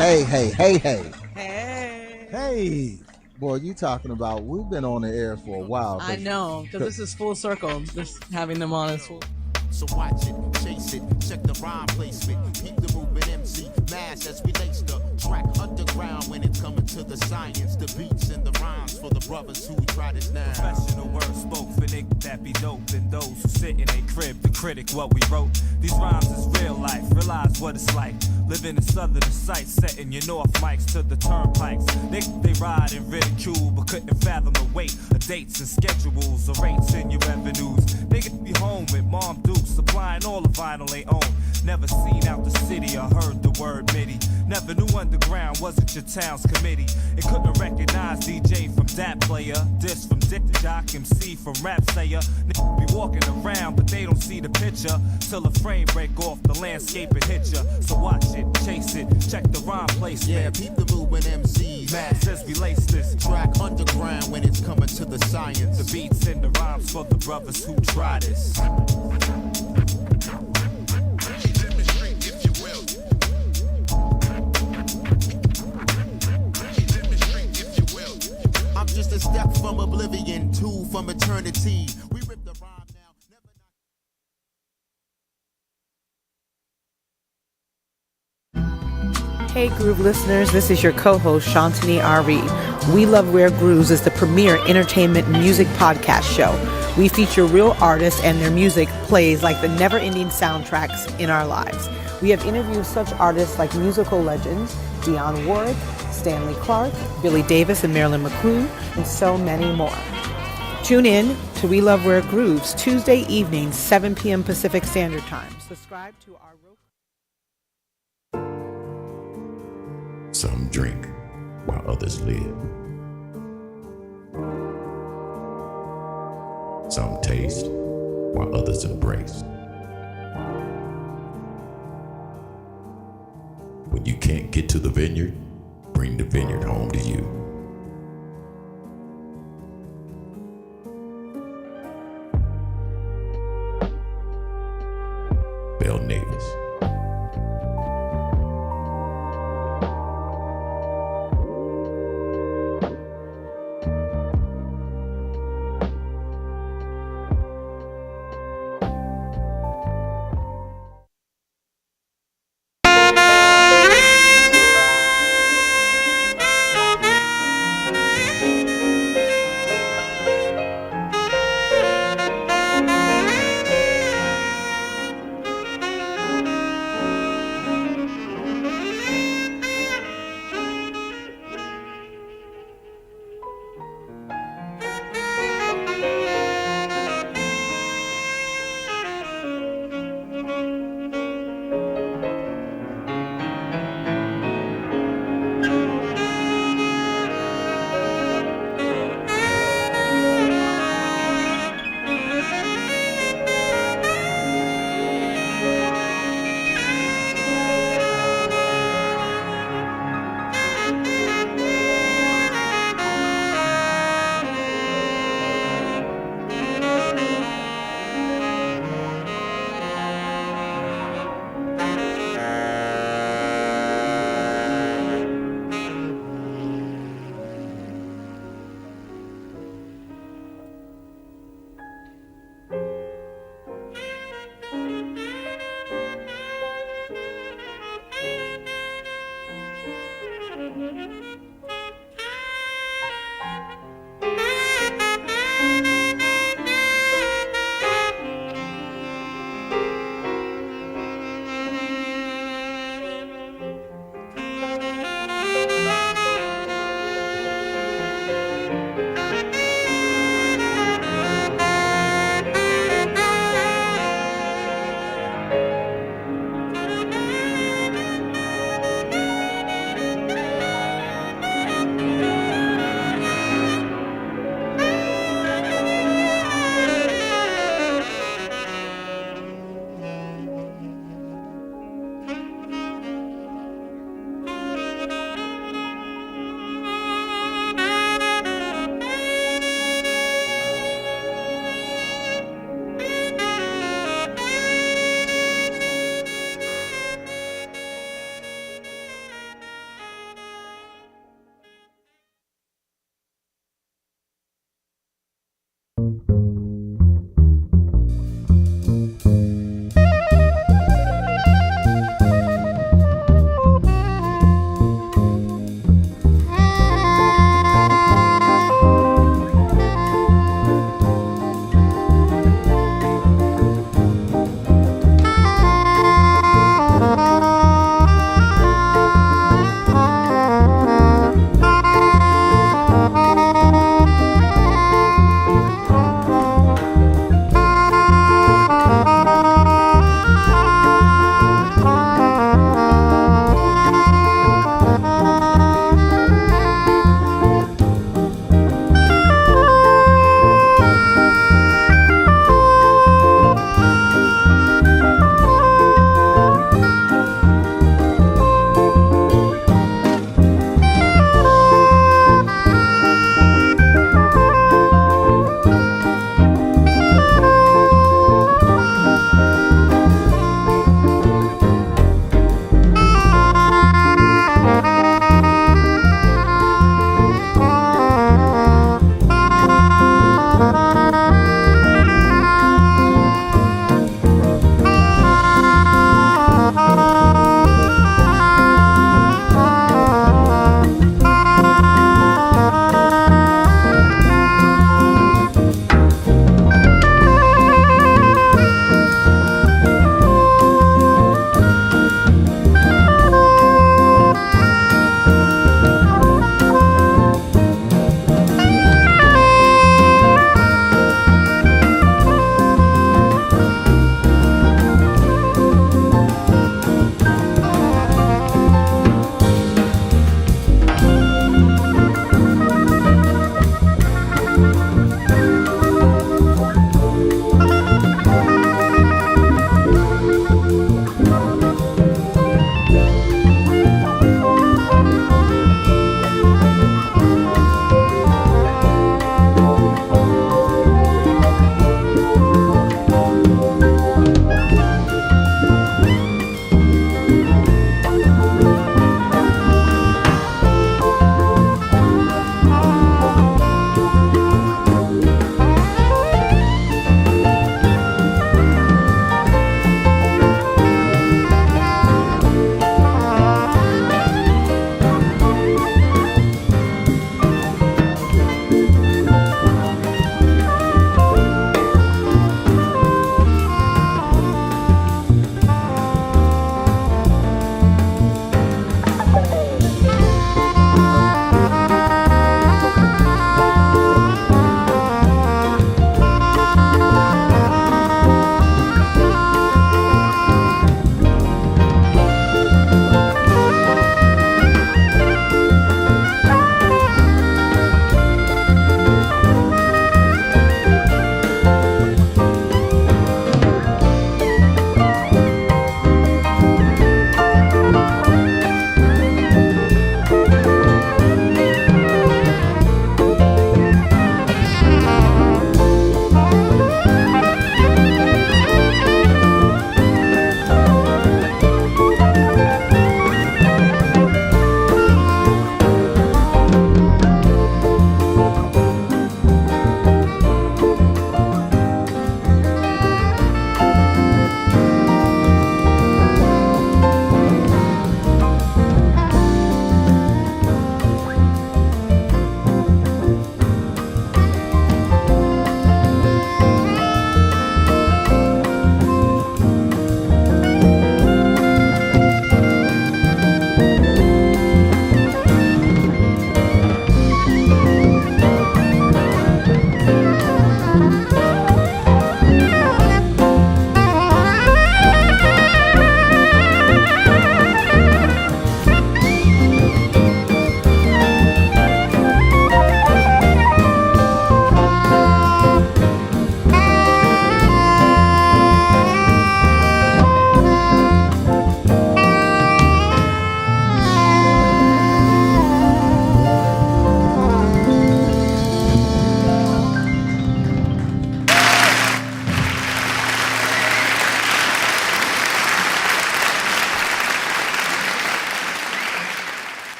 Hey. Hey. Boy, you talking about, we've been on the air for a while. I know, because this is full circle, just having them on is full. So watch it, chase it, check the rhyme placement, keep the movement MC, mass as we lace the track underground when it's coming to the science, the beats and the rhymes for the brothers who tried it now. Professional word spoke for niggas that be dope and those who sit in a crib to critic what we wrote. These rhymes is real life, realize what it's like. Living in southern sights, setting your north mics to the turnpikes. They ride and ridicule, but couldn't fathom the weight of dates and schedules or rates in your revenues. Niggas be home with Mom Duke, supplying all the vinyl they own. Never seen out the city or heard the word MIDI. Never knew underground wasn't your town's committee. It couldn't recognize DJ from that player, diss from Dick the Jock, MC from Rap Sayer. Niggas be walking around, but they don't see the picture till a frame break off the landscape and hit ya. So watch it, chase it, check the rhyme placement. Yeah, keep the movement MCs. Man says we lace this track underground when it's coming to the science. The beats and the rhymes for the brothers who try this. I'm just a step from oblivion, two from eternity. We rip the rhyme now, Hey Groove listeners, this is your co-host Shantini Ari. We Love Rare Grooves is the premier entertainment music podcast show. We feature real artists and their music plays like the never-ending soundtracks in our lives. We have interviewed such artists like musical legends Dionne Warwick, Stanley Clarke, Billy Davis and Marilyn McClure, and so many more. Tune in to We Love Rare Grooves Tuesday evenings, 7 p.m. Pacific Standard Time. Subscribe to our Some drink while others live. Some taste while others embrace. When you can't get to the vineyard, bring the vineyard home to you. Bell Navis.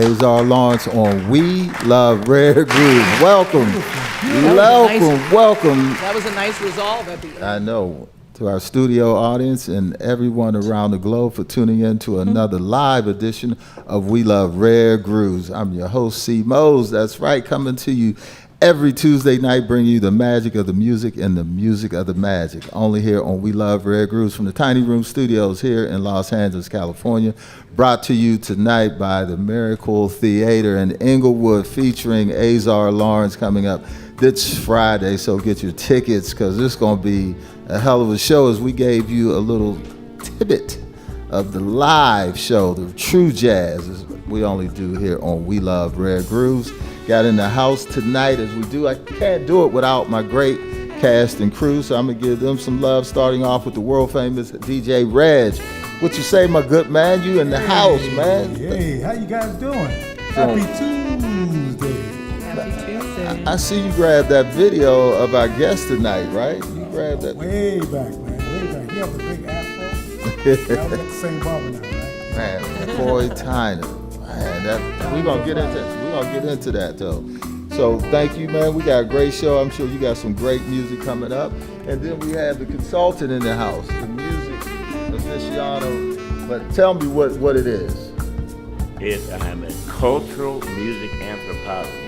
Azar Lawrence on We Love Rare Grooves. Welcome. Welcome. That was a nice resolve at the end. I know. To our studio audience and everyone around the globe for tuning in to another live edition of We Love Rare Grooves. I'm your host, C. Mose. That's right, coming to you every Tuesday night, bringing you the magic of the music and the music of the magic. Only here on We Love Rare Grooves from the Tiny Room Studios here in Los Angeles, California. Brought to you tonight by the Miracle Theater in Inglewood, featuring Azar Lawrence coming up this Friday. So get your tickets because it's going to be a hell of a show, as we gave you a little tidbit of the live show, the true jazz, as we only do here on We Love Rare Grooves. Got in the house tonight as we do. I can't do it without my great cast and crew, so I'm going to give them some love, starting off with the world famous DJ Reg. What you say, my good man? You in the house, man. Hey, how you guys doing? Happy Tuesday. Happy Tuesday. I see you grabbed that video of our guest tonight, right? You grabbed that. Way back, man. Way back. You have a big afro. That was at the same barber now, right? Man, McCoy Tyner. Man, we're gonna get into that though. So thank you, man. We got a great show. I'm sure you got some great music coming up. And then we have the consultant in the house, the music aficionado. But tell me what it is. I'm a cultural music anthropologist.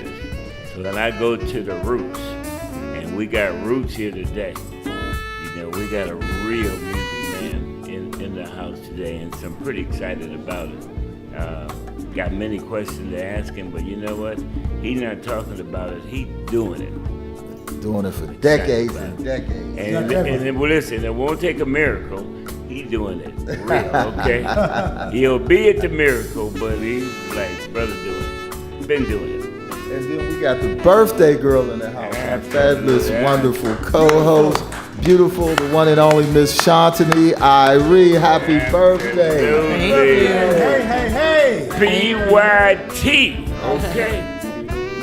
So then I go to the roots, and we got roots here today. You know, we got a real music man in the house today, and so I'm pretty excited about it. Got many questions to ask him, but you know what? He's not talking about it, he's doing it. Doing it for decades and decades. And well, listen, it won't take a miracle. He's doing it real, okay? He'll be at the miracle, but he's like, brother, doing it. Been doing it. And then we got the birthday girl in the house, our fabulous, wonderful co-host, beautiful, the one and only Miss Shantini Irie. Happy birthday. Thank you. Hey. PYT, okay?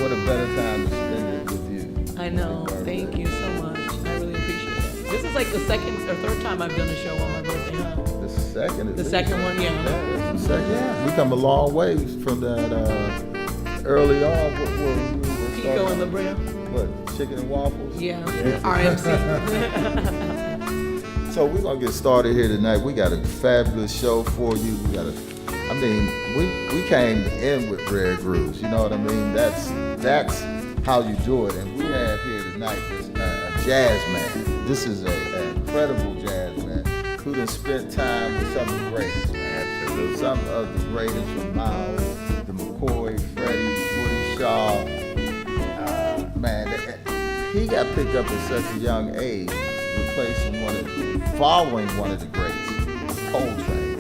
What a better time to spend it with you. I know. Thank you so much. I really appreciate it. This is like the second or third time I've done a show on my birthday, huh? The second one, yeah. That's the second. Yeah. We come a long way from that early on. What Pico and La Brea. What, chicken and waffles? Yeah. RMC. So we're going to get started here tonight. We got a fabulous show for you. We came in with Rare Grooves. You know what I mean? That's how you do it. And we have here tonight a jazz man. This is an incredible jazz man who done spent time with some of the greatest. Absolutely. Some of the greatest from Miles, the McCoy, Freddie, Woody Shaw. He got picked up at such a young age, following one of the greats, Coltrane.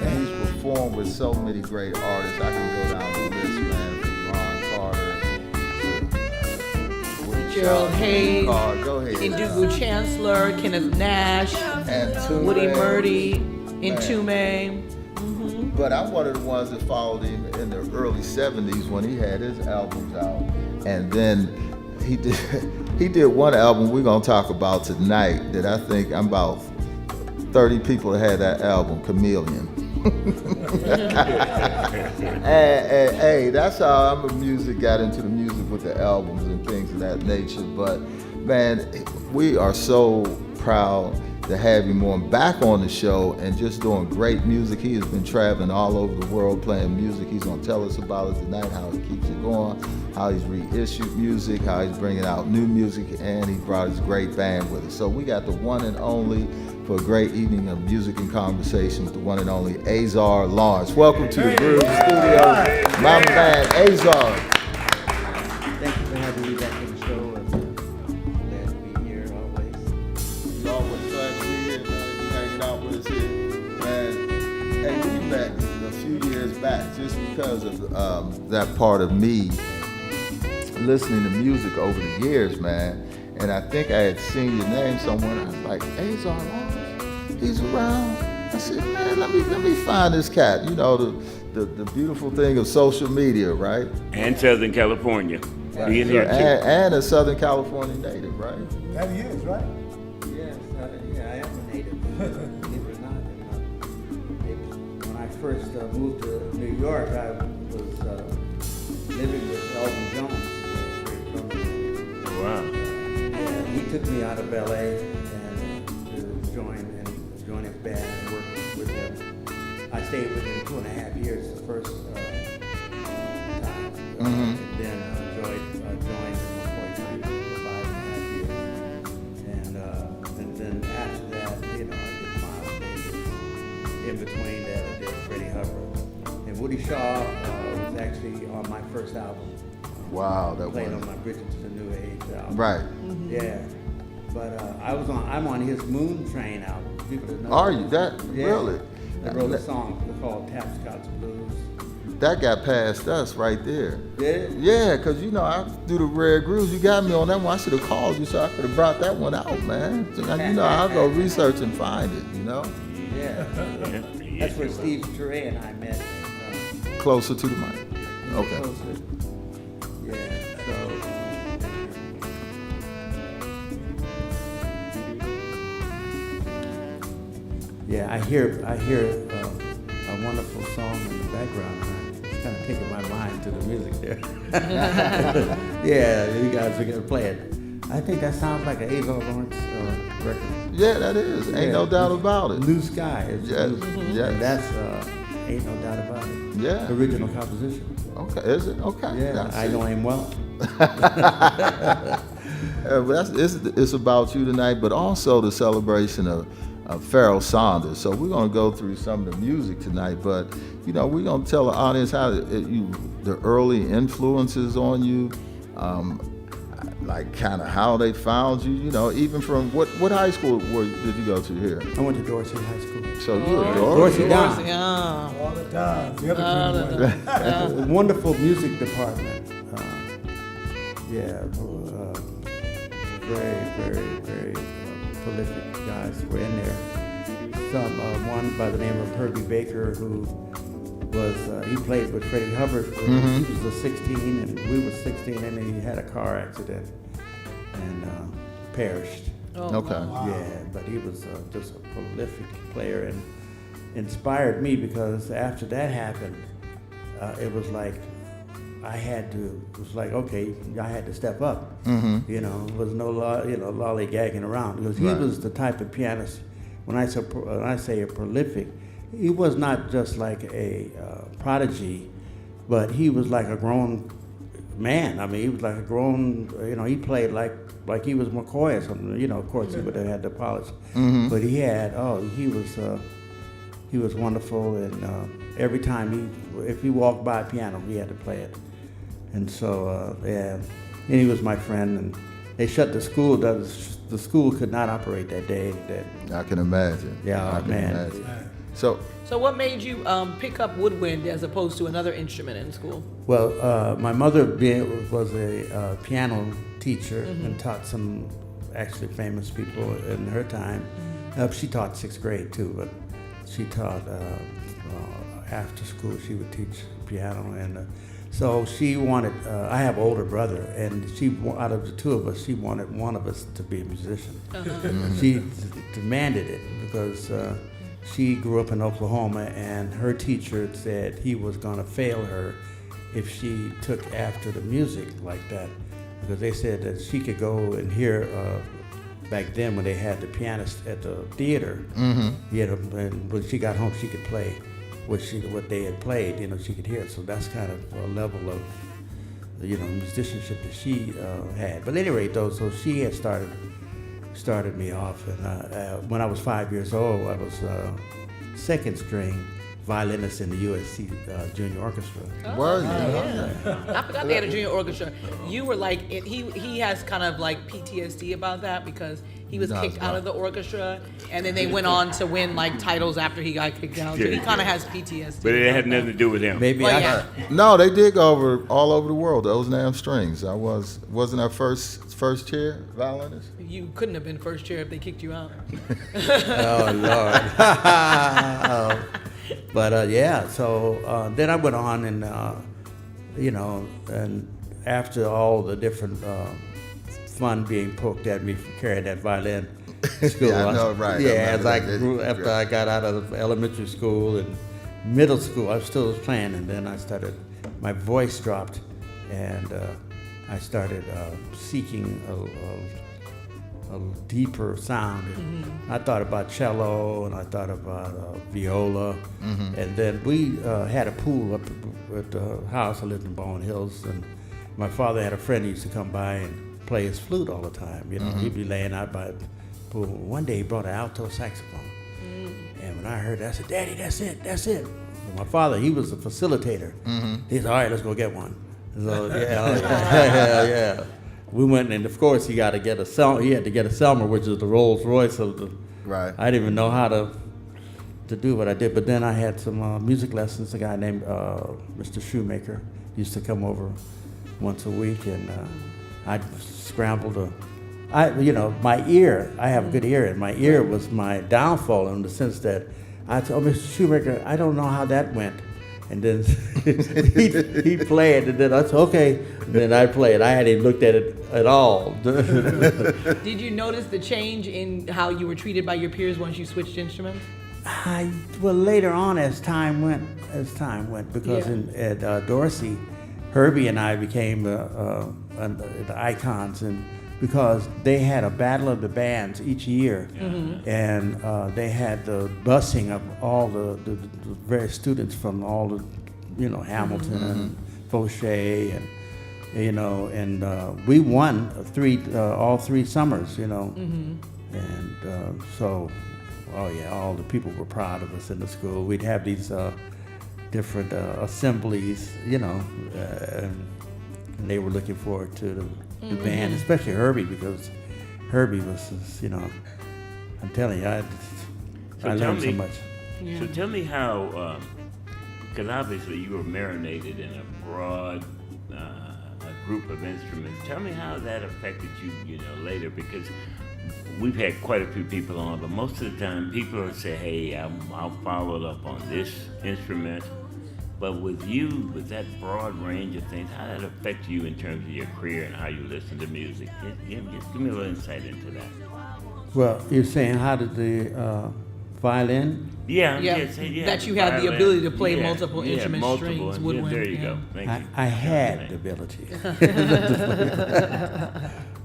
And he's performed with so many great artists. I can go down the list, man, from Ron Carter, Gerald Hayes, go ahead. Ndugu Chancellor, Kenneth Nash, And Woody Murdy, Intume. But I'm one of the ones that followed him in the early 70s when he had his albums out. And then he did one album we're going to talk about tonight that I think I'm about 30 people that had that album, Chameleon. and hey, that's how got into the music with the albums and things of that nature. But man, we are so proud to have him back on the show and just doing great music. He has been traveling all over the world playing music. He's going to tell us about it tonight, how he keeps it going, how he's reissued music, how he's bringing out new music, and he brought his great band with us. So we got the one and only, for a great evening of music and conversation with the one and only Azar Lawrence. Welcome to the Groove Studio, my man Azar. Thank you for having me back on the show. I'm glad to be here always. You always glad to be here, man. You hanging out with us here, man. Hey, we met a few years back just because of that part of me listening to music over the years, man. And I think I had seen your name somewhere. I was like, Azar Lawrence, he's around. I said, man, let me find this cat. You know, the beautiful thing of social media, right? And Southern California. Right. Being here too. And a Southern California native, right? That he is, right? Yes, I am a native. Believe it or not. When I first moved to New York, I was living with Elvin Jones, great drummer. Wow. And he took me out of LA and to join his band and work with him. I stayed with him 2.5 years the first time. And then joined him for 5.5 years. And then after that, I did Miles Davis. In between that, I did Freddie Hubbard. And Woody Shaw was actually on my first album. Wow, that Played was on my Bridget to the New Age album. right. Yeah. But I'm on his Moon Train album. People that know. Are you that Yeah. really? I wrote a song called Tapscott's Blues. That got past us right there. Yeah. Yeah, because I do the Rare Grooves. You got me on that one. I should have called you so I could have brought that one out, man. I'll go research and find it, Yeah. That's where Steve Turre and I met. Closer to the mic. Okay. Closer. Yeah. So. Yeah, I hear a wonderful song in the background. And it's kind of taking my mind to the music there. Yeah, you guys are gonna play it. I think that sounds like an Azar Lawrence record. Yeah, that is. Ain't no doubt about it. New Sky. It's Yes, yes. And that's ain't no doubt about it. Yeah. Original composition. Okay, is it? Okay. Yeah, That's I it. know him well. But it's about you tonight, but also the celebration of Pharoah Saunders. So we're going to go through some of the music tonight, but we're going to tell the audience how the early influences on you, like kind of how they found you. Even from what high school did you go to here? I went to Dorsey High School. So you're a Dorsey down. Yeah. All the time. The other people went. Wonderful music department. Very, very, very prolific guys were in there. One by the name of Herbie Baker, who was he played with Freddie Hubbard. He was 16 and we were 16, and he had a car accident and perished. Okay. Wow. Yeah, but he was just a prolific player and inspired me, because after that happened, it was like okay, I had to step up. There was no lollygagging around, because he was the type of pianist. When I say a prolific, he was not just like a prodigy, but he was like a grown man. I mean, he was like a grown. He played like he was McCoy or something. Of course he would have had the polish, but he had. He was wonderful, and every time if he walked by a piano, he had to play it. And so, and he was my friend, and they shut the school. The school could not operate that day. I can imagine. Yeah, I can man. imagine. So what made you pick up woodwind as opposed to another instrument in school? Well, my mother was a piano teacher and taught some actually famous people in her time. She taught 6th grade too, but she taught after school. She would teach piano, and so she wanted. I have an older brother, and out of the two of us, she wanted one of us to be a musician. She demanded it because she grew up in Oklahoma, and her teacher said he was going to fail her if she took after the music like that, because they said that she could go and hear. Back then, when they had the pianist at the theater, and when she got home, she could play what they had played. She could hear it. So that's kind of a level of, musicianship that she had. But at any rate, though, so she had started me off, and when I was 5 years old, I was second string violinist in the USC Junior Orchestra. I forgot they had a junior orchestra. You were like, he has kind of like PTSD about that, because he was kicked out of the orchestra, and then they went on to win like titles after he got kicked out. So he kind of has PTSD. But it had nothing to do with him. Maybe no, they did go all over the world. Those damn strings. I wasn't our first chair violinist. You couldn't have been first chair if they kicked you out. Oh Lord. But so then I went on, and and after all the different fun being poked at me for carrying that violin to school. Yeah, I know, right. Yeah, after I got out of elementary school and middle school, I still was playing, and then I started my voice dropped, and I started seeking a deeper sound. I thought about cello, and I thought about viola, and then we had a pool up at the house. I lived in Baldwin Hills, and my father had a friend who used to come by and play his flute all the time. You know, he'd be laying out by the pool. One day he brought an alto saxophone, and when I heard that, I said, "Daddy, that's it, that's it." My father, he was the facilitator. He said, "All right, let's go get one." So yeah. We went, and of course he had to get a Selmer, which is the Rolls Royce of the. Right. I didn't even know how to do what I did, but then I had some music lessons. A guy named Mr. Shoemaker used to come over once a week, and I'd scramble to. My ear. I have a good ear, and my ear was my downfall in the sense that I told Mr. Shoemaker, I don't know how that went. And then he'd play it, and then I said, okay. And then I'd play it. I hadn't even looked at it at all. Did you notice the change in how you were treated by your peers once you switched instruments? Well, later on as time went, because at Dorsey, Herbie and I became the icons, and because they had a battle of the bands each year, and they had the busing of all the various students from all the, Hamilton and Fauché, and we won all 3 summers, and so, all the people were proud of us in the school. We'd have these different assemblies, and they were looking forward to the band, especially Herbie, because Herbie was, I'm telling you, I learned so much. Yeah. So tell me how, because obviously you were marinated in a broad a group of instruments. Tell me how that affected you, later, because we've had quite a few people on, but most of the time people will say, hey, I'll follow up on this instrument. But with you, with that broad range of things, how did that affect you in terms of your career and how you listen to music? Just give me a little insight into that. Well, you're saying how did the violin? That you had the ability to play multiple instruments, strings, woodwind. There you go. Thank you. I had the ability.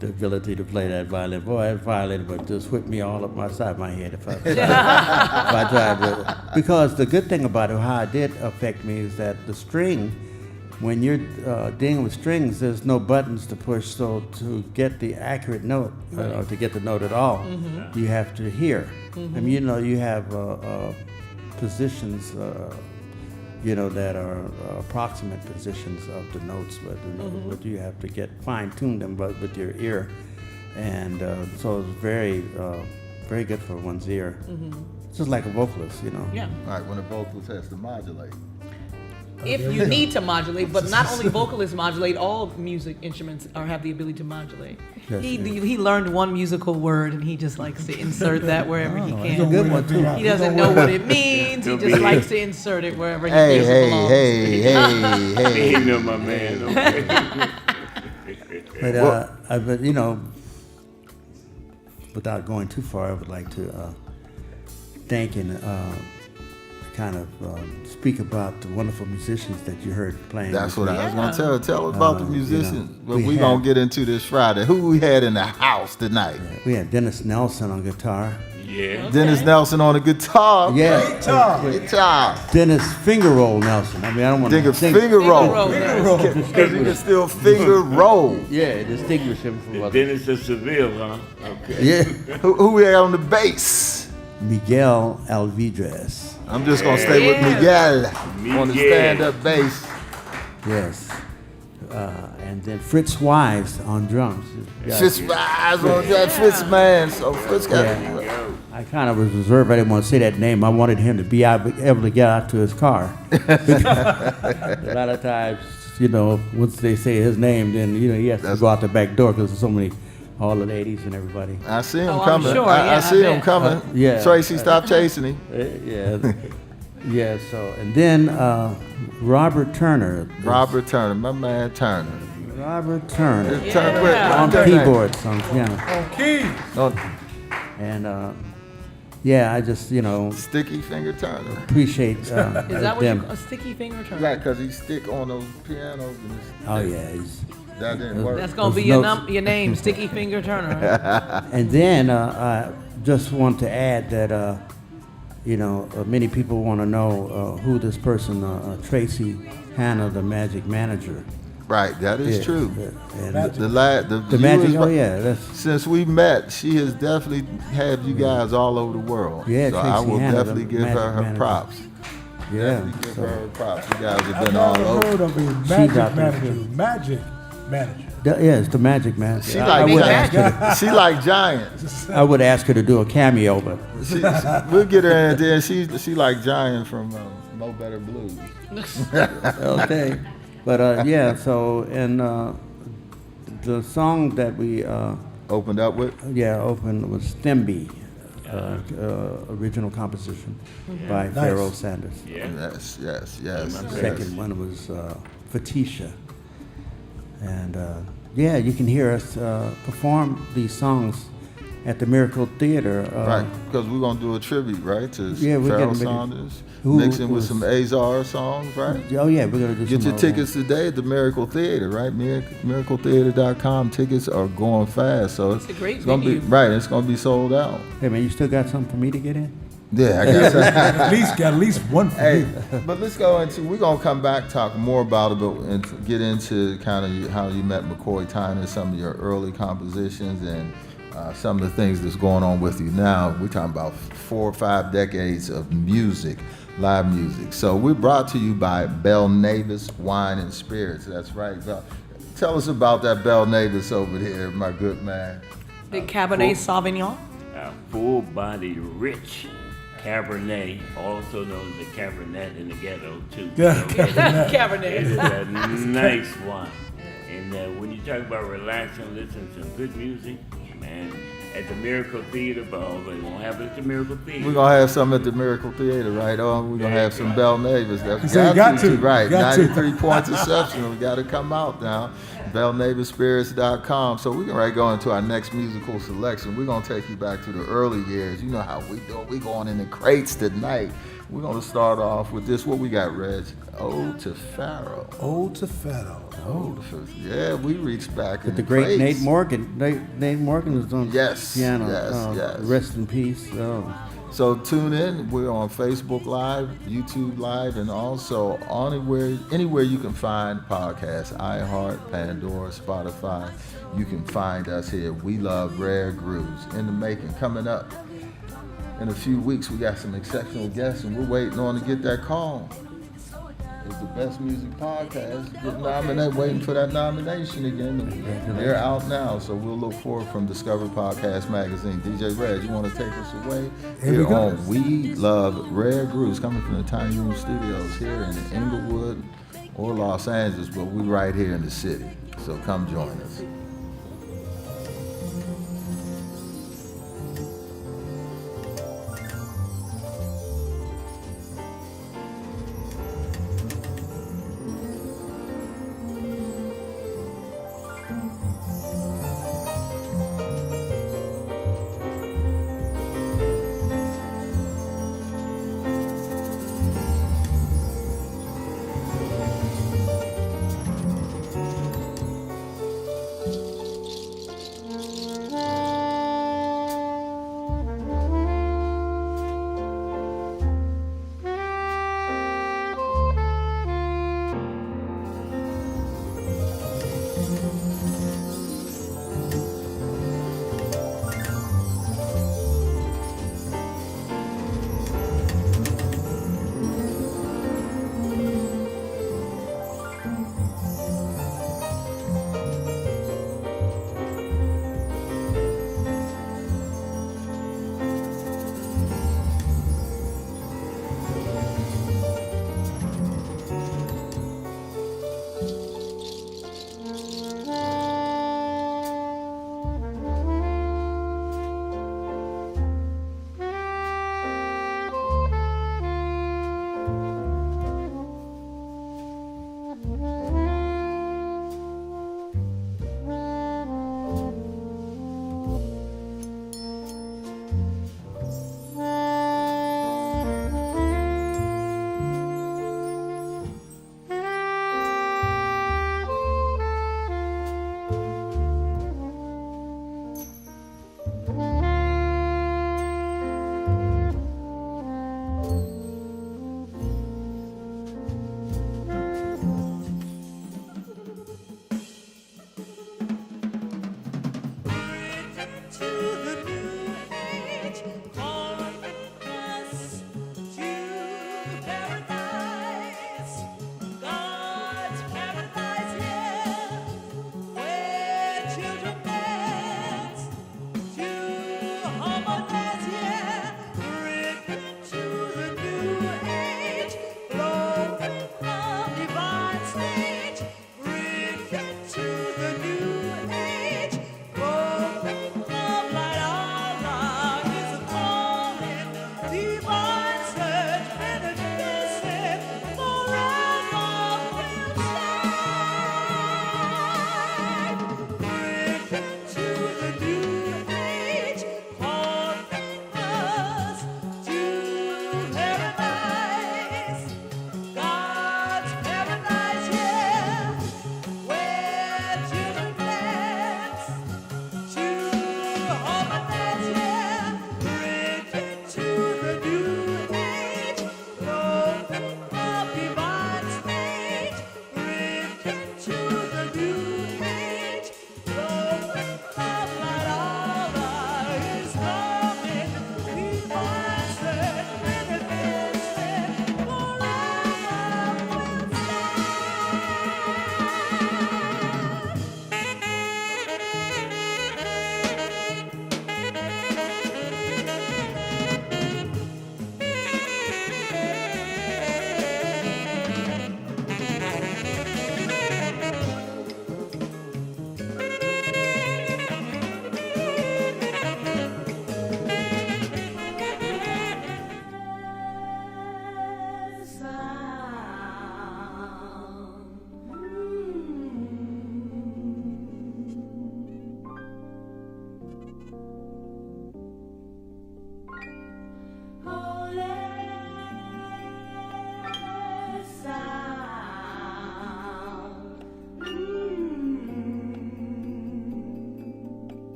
The ability to play that violin. Boy, that violin would just whip me all up my side of my head if I tried with it. Because the good thing about it, how it did affect me, is that the string, when you're dealing with strings, there's no buttons to push, so to get the accurate note, or to get the note at all, you have to hear. I mean, you have positions, that are approximate positions of the notes, but you have to fine-tune them with your ear. And so it's very, very good for one's ear. Just like a vocalist, Yeah. All right, when a vocalist has to modulate. If you need to modulate, but not only vocalists modulate, all music instruments have the ability to modulate. Yes, He learned one musical word, and he just likes to insert that wherever he It's a can. good one, too. He doesn't know what it means. He just likes to insert it wherever he thinks it belongs. Hey. You know my man, okay? But without going too far, I would like to thank and kind of speak about the wonderful musicians that you heard playing. That's what I was going to tell. Tell us about the musicians. But we we're going to get into this Friday. Who we had in the house tonight? We had Dennis Nelson on guitar. Yeah. Dennis Nelson on the guitar. Yeah. Guitar. Dennis Finger Roll Nelson. I mean, I don't want to Finger roll. Finger Because you can still finger roll. Yeah, distinguish him from The others. Dennis of Seville, huh? Okay. Yeah. Who we had on the bass? Miguel Alvidrez. I'm just going to stay with Miguel on the stand-up bass. Yes. And then Fritz Wise on drums. Fritz Wise on that Fritz man. So Fritz got I kind of was reserved. I didn't want to say that name. I wanted him to be able to get out to his car. A lot of times, once they say his name, then he has to go out the back door because there's so many, all the ladies and everybody. I see him I'm coming. sure, I see him bet. coming. Yeah. Tracy, stop chasing him. Yeah. So and then Robert Turner. Robert Turner, my man Turner. Robert Turner Turner on Turner. keyboards, on piano, On keys. Oh, and yeah, I just Sticky Finger Turner. appreciate Is that what them. a sticky finger turn? Right, because he stick on those pianos. And Oh yeah, that didn't work. That's gonna be Those your notes. your name, Sticky Finger Turner. And then I just want to add that many people want to know who this person, Tracy Hannah, the Magic Manager. Right, that is true. And The the Magic. viewers- Oh yeah, that's Since we met, she has definitely had you guys all over the world. Yeah, so I Tracy will Hannah, definitely the give her Magic her Manager. props. yeah. Definitely give So, her her props. You guys have I've been all never over. heard of a out magic there, manager. too. Magic manager. yeah, it's the Magic Manager. She I like would giants. ask her. She like giants. I would ask her to do a cameo, but We'll get her in there. She like giant from Mo Better Blues. okay. But yeah, so and the song that we Opened up with. opened was Themby, original composition by Pharoah Sanders. Yeah. Yes. The second one was Fatisha. And you can hear us perform these songs at the Miracle Theater. Right, because we're gonna do a tribute, right, to Yeah, we're Pharoah getting ready. Saunders, Who mixing with was- some Azar songs, right? Oh yeah, we're gonna do Get some your tickets today at the Miracle Theater, right? MiracleTheater.com. Tickets are going fast, so It's a great gonna be venue. right. It's gonna be sold out. Hey man, you still got something for me to get in? Yeah, I guess. At least one for Hey, you. but let's go into. We're gonna come back, talk more about it, and get into kind of how you met McCoy Tyner, some of your early compositions, and some of the things that's going on with you now. We're talking about 4 or 5 decades of music, live music. So we're brought to you by Bell Navis Wine and Spirits. That's right, Bell. Tell us about that Bell Navis over here, my good man. The Cabernet Sauvignon. Full body rich Cabernet, also known as the Cabernet in the ghetto too. Yeah, So Cabernet. It is a nice wine. And when you talk about relaxing, listening to some good music, man, at the Miracle Theater, but they won't have it at the Miracle Theater. We're gonna have some at the Miracle Theater, right on. We're gonna have some Bell Navis. That's So you got to. right. Got to. 93 points exceptional. We gotta come out now. BellNavisSpirits.com. So we're gonna go into our next musical selection. We're gonna take you back to the early years. You know how we do. We going in the crates tonight. We're gonna start off with this. What we got, Reg? Ode to Pharaoh. Ode to Pharaoh. Ode to Pharaoh. Yeah, we reached back in With the great crates. Nate Morgan. Nate Morgan was on Yes, piano. yes. Rest in peace. So tune in. We're on Facebook Live, YouTube Live, and also anywhere you can find podcasts, iHeart, Pandora, Spotify. You can find us here. We love Rare Grooves. In the making. Coming up in a few weeks, we got some exceptional guests, and we're waiting on to get that call. It's the best music podcast. Get nominated, waiting for that nomination again. They're out now, so we'll look forward from Discover Podcast Magazine. DJ Reg, you want to take us away? Here we go. On We Love Rare Grooves, coming from the Tiny Room Studios here in Inglewood or Los Angeles, but we right here in the city. So come join us.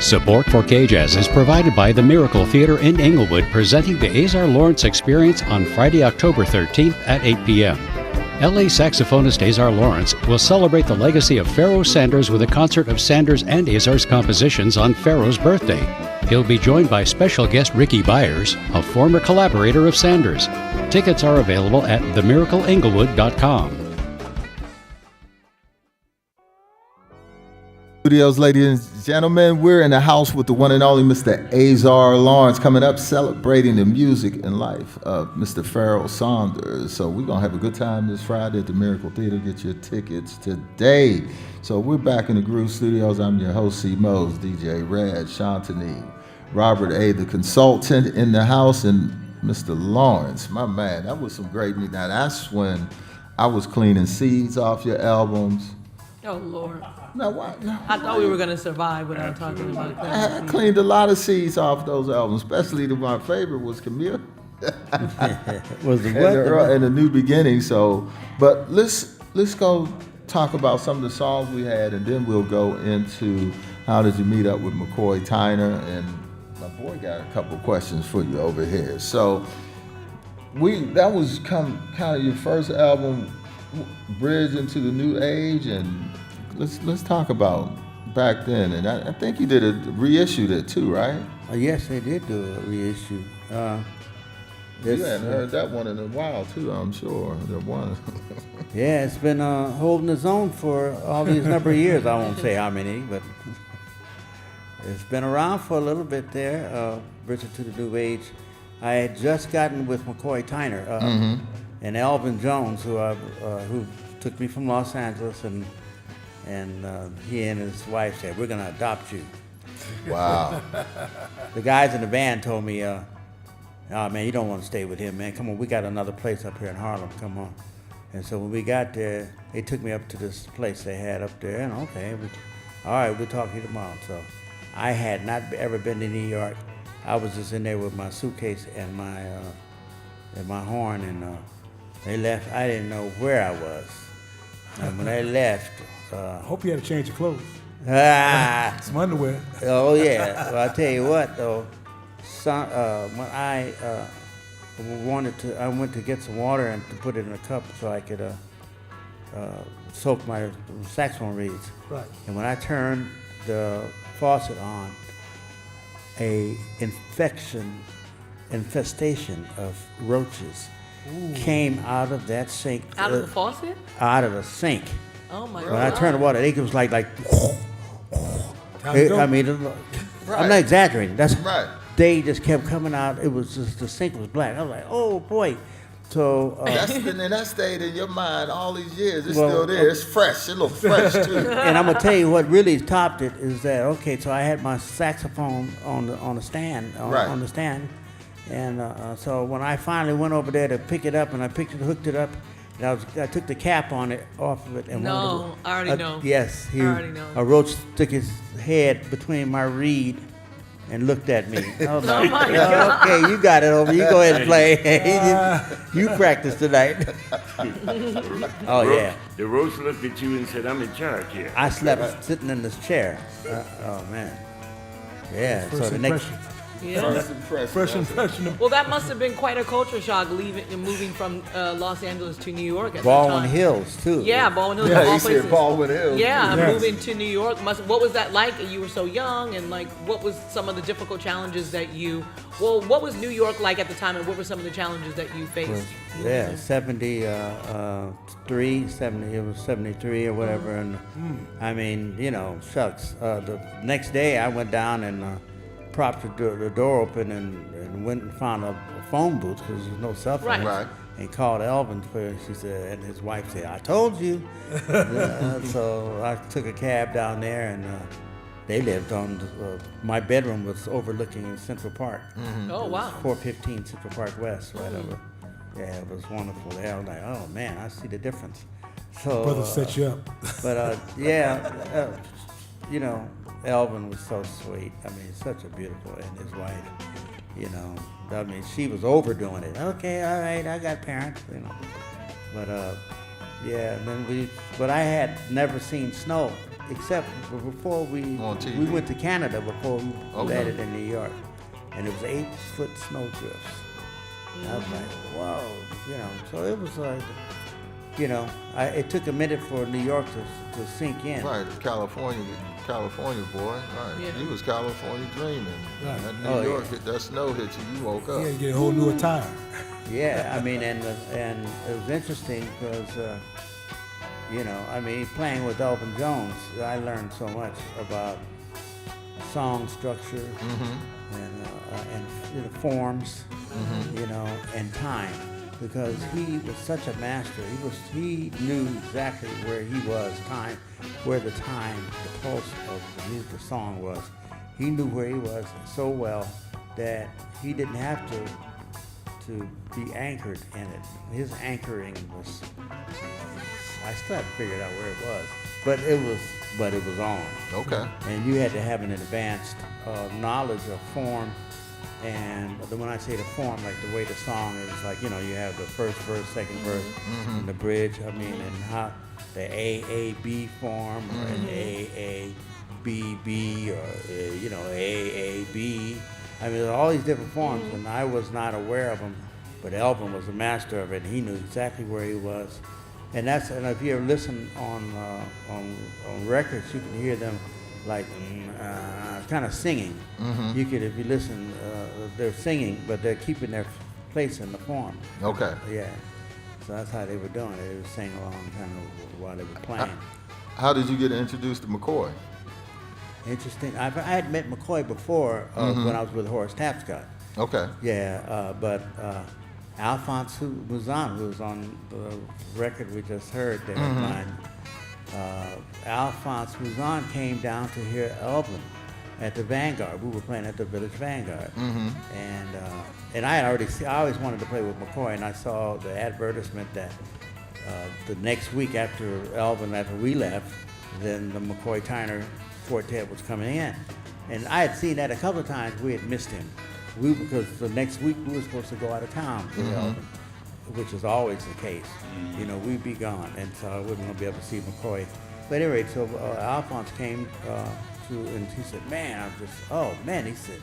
Support for K-Jazz is provided by the Miracle Theater in Inglewood, presenting the Azar Lawrence Experience on Friday, October 13th at 8 p.m. LA saxophonist Azar Lawrence will celebrate the legacy of Pharoah Sanders with a concert of Sanders and Azar's compositions on Pharoah's birthday. He'll be joined by special guest Ricky Byers, a former collaborator of Sanders. Tickets are available at themiracleinglewood.com. Studios, ladies and gentlemen, we're in the house with the one and only Mr. Azar Lawrence, coming up celebrating the music and life of Mr. Pharoah Sanders. So we're going to have a good time this Friday at the Miracle Theater. Get your tickets today. So we're back in the Groove Studios. I'm your host, C. Mose, DJ Red, Shantini, Robert A., the consultant in the house, and Mr. Lawrence, my man. That was some great music. Now, that's when I was cleaning seeds off your albums. Oh, Lord. No, why? No, I thought we were going to survive without talking about that. I cleaned a lot of seeds off those albums, especially my favorite was Camille. Was the what? And the New Beginning. So, but let's go talk about some of the songs we had, and then we'll go into how did you meet up with McCoy Tyner, and my boy got a couple questions for you over here. So, that was kind of your first album, Bridge into the New Age, and let's talk about back then. And I think you reissued it too, right? Yes, they did do a reissue. You hadn't heard that one in a while too, I'm sure. The one. Yeah, it's been holding its own for all these number of years. I won't say how many, but it's been around for a little bit there. Bridge into the New Age. I had just gotten with McCoy Tyner and Alvin Jones, who took me from Los Angeles, and he and his wife said, "We're gonna adopt you." Wow. The guys in the band told me, "Oh man, you don't want to stay with him, man. Come on, we got another place up here in Harlem. Come on." And so when we got there, they took me up to this place they had up there, and okay, all right, we'll talk to you tomorrow. So I had not ever been to New York. I was just in there with my suitcase and my horn, and they left. I didn't know where I was. And when they left, Hope you had to change your clothes. some underwear. Oh yeah. Well, I tell you what though, when I went to get some water and to put it in a cup so I could soak my saxophone reeds. Right. And when I turned the faucet on, a infestation of roaches came out of that sink. Out of the faucet? Out of the sink. Oh my God. When I turned the water, it was like. I mean, I'm not exaggerating. That's right. They just kept coming out. It was just the sink was black. I was like, oh boy. So that stayed in your mind all these years. It's still there. It's fresh. It looks fresh too. And I'm gonna tell you what really topped it is that so I had my saxophone on the stand on the stand, and so when I finally went over there to pick it up, and I hooked it up, and I took the cap on it off of it, and I already know. Yes, I already know. A roach stuck his head between my reed and looked at me. I was like, my God. okay, you got it over. You go ahead and play. You practice tonight. Oh, yeah. The roach looked at you and said, "I'm in charge here." I slept sitting in this chair. Oh, man. Yeah. First so the next. impression. Yeah. First impression. Well, that must have been quite a culture shock leaving and moving from Los Angeles to New York at Baldwin that time. Hills, too. Yeah, Baldwin Hills. Yeah, of all he said places. Baldwin Hills. Yeah, Yes. moving to New York. What was that like? You were so young, and like, what was some of the difficult challenges that what was New York like at the time, and what were some of the challenges that you faced? Yeah, 73, it was 73 or whatever. And I mean, shucks. The next day I went down and propped the door open and went and found a phone booth because there's no cell phone. Right. And called Elvin she said, and his wife said, "I told you." So I took a cab down there, and they lived on, my bedroom was overlooking Central Park. Oh, wow. 415 Central Park West, right over. Yeah, it was wonderful there. I was like, oh man, I see the difference. So Brother set you up. But Elvin was so sweet. I mean, such a beautiful, and his wife, I mean, she was overdoing it. Okay, all right, I got parents, But and then but I had never seen snow except before we went to Canada before we landed in New York, and it was 8-foot snow drifts. And I was like, whoa, you know. So it was like, you know, it took a minute for New York to sink in. Right, California boy. Right, Yeah. you was California dreaming. Right. That New York, that snow hit you woke up. Yeah, you get a whole new attire. Yeah, I mean, and it was interesting because, you know, I mean, playing with Elvin Jones, I learned so much about song structure and you know, forms, you know, and time, because he was such a master. He knew exactly where he was, where the pulse of the music, the song was. He knew where he was so well that he didn't have to be anchored in it. His anchoring was, I still haven't figured out where it was, but it was on. Okay. And you had to have an advanced knowledge of form, and when I say the form, like the way the song is, like, you know, you have the first verse, second verse, and the bridge, I mean, and how the AAB form, or an AABB, or, you know, AAB. I mean, all these different forms, and I was not aware of them, but Elvin was a master of it, and he knew exactly where he was. And if you ever listen on records, you can hear them like kind of singing. You could, if you listen, they're singing, but they're keeping their place in the form. Okay. Yeah. So that's how they were doing it. They were singing along kind of while they were playing. How did you get introduced to McCoy? Interesting. I had met McCoy before when I was with Horace Tapscott. Okay. Yeah, but Alphonse Mouzon, who was on the record we just heard there of mine, Alphonse Mouzon came down to hear Elvin at the Vanguard. We were playing at the Village Vanguard, and I always wanted to play with McCoy, and I saw the advertisement that the next week after we left, then the McCoy Tyner Quartet was coming in, and I had seen that a couple of times. We had missed him. Because the next week we were supposed to go out of town with Elvin, which is always the case. You know, we'd be gone, and so I wouldn't want to be able to see McCoy. But anyway, so Alphonse came and he said, he said,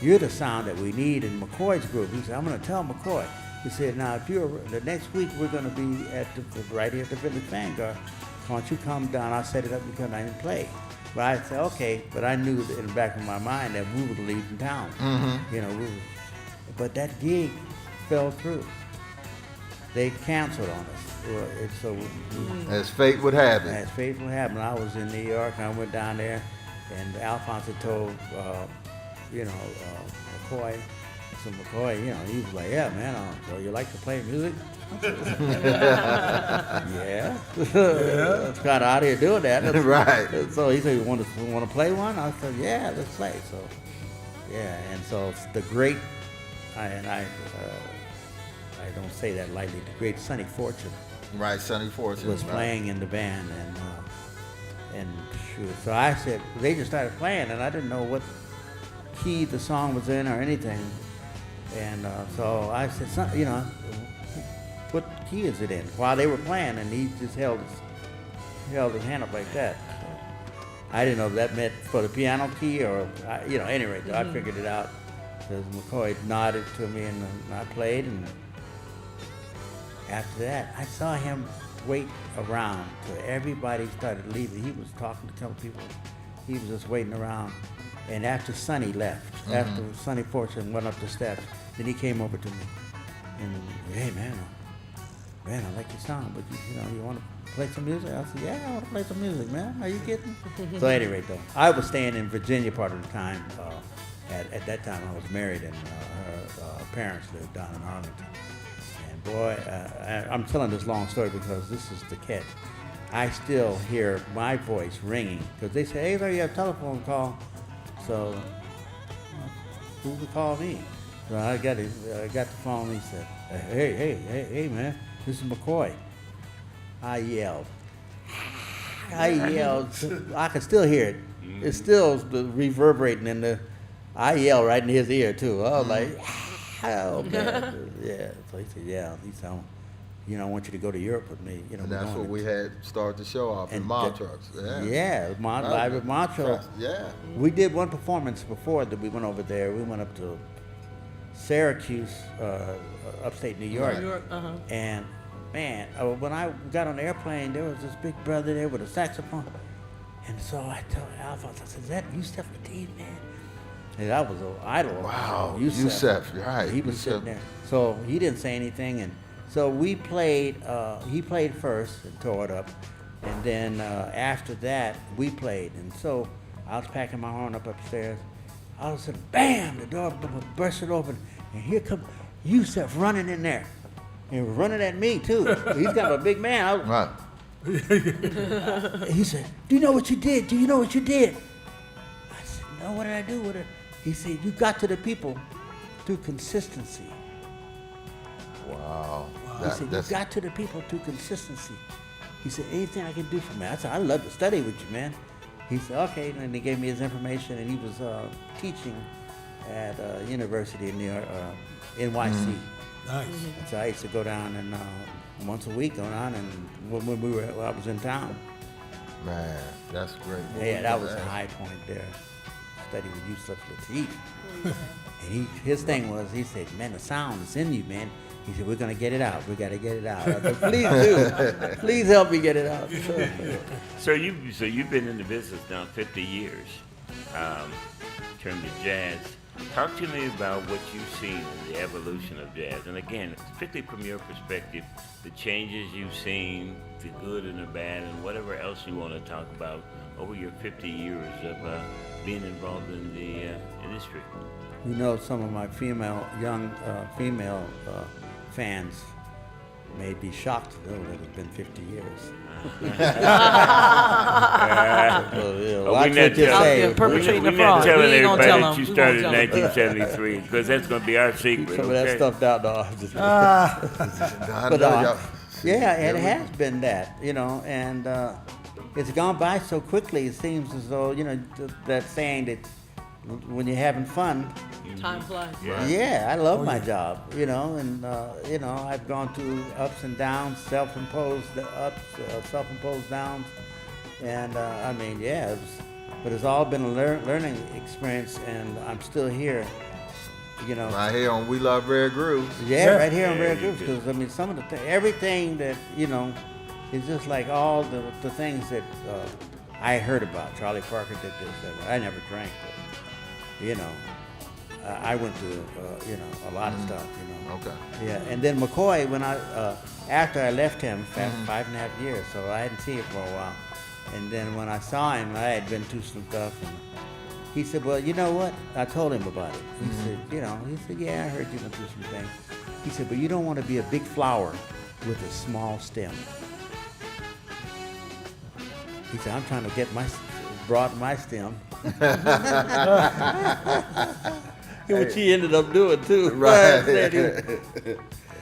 you're the sound that we need in McCoy's group. He said, I'm going to tell McCoy. He said, now, if the next week we're going to be right here at the Village Vanguard, why don't you come down, I'll set it up, you come down and play. But I said, okay, but I knew in the back of my mind that we were leaving town. You know, but that gig fell through. They canceled on us. As fate would have it. As fate would have it. I was in New York, and I went down there, and Alphonse had told, McCoy, so McCoy, you know, he was like, yeah, man, so you like to play music? Yeah. It's kind of out here doing that. Right. So he said, you want to play one? I said, yeah, let's play. So, yeah, and so the great, I don't say that lightly, the great Sonny Fortune. Right, Sonny Fortune. Was playing in the band, and shoot. So I said, they just started playing, and I didn't know what key the song was in or anything. And so I said, you know, what key is it in? While they were playing, and he just held his hand up like that. So I didn't know if that meant for the piano key or, you know, anyway, I figured it out because McCoy nodded to me and I played, and after that, I saw him wait around till everybody started leaving. He was talking to a couple people. He was just waiting around. And after Sonny left, after Sonny Fortune went up the steps, then he came over to me and, hey, man, I like your song, but you want to play some music? I said, yeah, I want to play some music, man. Are you kidding? So at any rate, though, I was staying in Virginia part of the time. At that time, I was married, and her parents lived down in Arlington. And boy, I'm telling this long story because this is the catch. I still hear my voice ringing because they say, hey, you have a telephone call. So who would call me? So I got the phone, and he said, hey, man, this is McCoy. I yelled. I can still hear it. It's still reverberating in the. I yelled right in his ear too. I was like, oh man, yeah. So he said, yeah. He said, I want you to go to Europe with me. And that's what we had started the show off in Montreux. Live at Montreux. Yeah. We did one performance before that we went over there. We went up to Syracuse, upstate New York. And man, when I got on the airplane, there was this big brother there with a saxophone. And so I told Alphonse, I said, is that Yusef Lateef, man? And I was an idol. Wow, Yusef, right. He was sitting there. So he didn't say anything. And so we played, he played first and tore it up. And then after that, we played. And so I was packing my horn up upstairs. All of a sudden, bam, the door bursted open. And here comes Yusef running in there. And running at me, too. He's kind of a big man. Right. He said, do you know what you did? Do you know what you did? I said, no, what did I do with it? He said, you got to the people through consistency. Wow. He said, you got to the people through consistency. He said, anything I can do for me? I said, I'd love to study with you, man. He said, okay. And he gave me his information, and he was teaching at University in New York, NYC. Nice. So I used to go down and once a week go down, and when I was in town. Man, that's great. Yeah, that was a high point there. Study with Yusef Lateef. And his thing was, he said, man, the sound is in you, man. He said, we're going to get it out. We got to get it out. I said, please do. Please help me get it out. So you've been in the business now 50 years, in terms of jazz. Talk to me about what you've seen in the evolution of jazz. And again, strictly from your perspective, the changes you've seen, the good and the bad, and whatever else you want to talk about over your 50 years of being involved in the industry. Some of my young female fans may be shocked to know that it's been 50 years. Watch what you say. Perpetrating the We're fraud. not telling We ain't gonna everybody tell that them. you We started in won't tell 1973, because that's going to be our secret. Some of that stuff down But it has been that, and it's gone by so quickly. It seems as though, that saying that when you're having fun, time flies. Yeah, I love my job, and I've gone through ups and downs, self-imposed ups, self-imposed downs, and but it's all been a learning experience, and I'm still here, Right here on We Love Rare Grooves. Yeah, right here on Rare Grooves, because some of the everything that is just like all the things that I heard about. Charlie Parker did this. I never drank, but I went through a lot of stuff. Okay. Yeah, and then McCoy, when after I left him, 5.5 years, so I hadn't seen him for a while. And then when I saw him, I had been through some stuff, and he said, well, you know what? I told him about it. He said, yeah, I heard you went through some things. He said, but you don't want to be a big flower with a small stem. He said, I'm trying to broaden my stem. Which he ended up doing too. Right.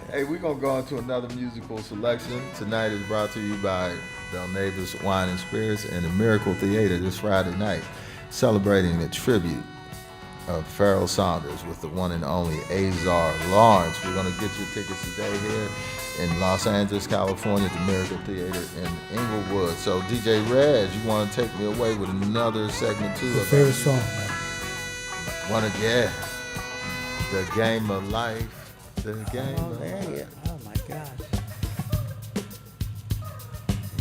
Hey, we're going to go on to another musical selection. Tonight is brought to you by Bell Neighbors Wine and Spirits and the Miracle Theater this Friday night, celebrating the tribute of Pharoah Sanders with the one and only Azar Lawrence. We're going to get your tickets today here in Los Angeles, California, at the Miracle Theater in Inglewood. So, DJ Reg, you want to take me away with another segment too? Your favorite song, man? Want to get the game of life. The game of there life. you Oh, my gosh.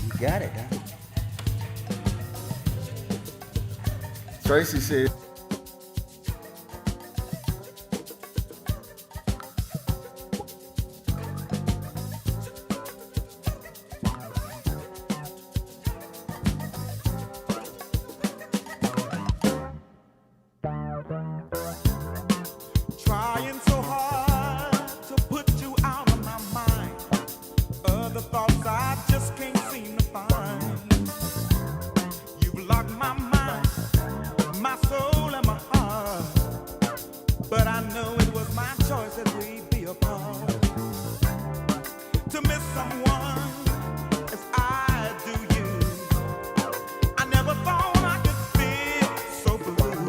You got it, huh? Tracy said. Trying so hard to put you out of my mind. Other thoughts I just can't seem to find. You've locked my mind, my soul and my heart. But I know it was my choice that we be apart. To miss someone as I do you, I never thought I could feel so blue.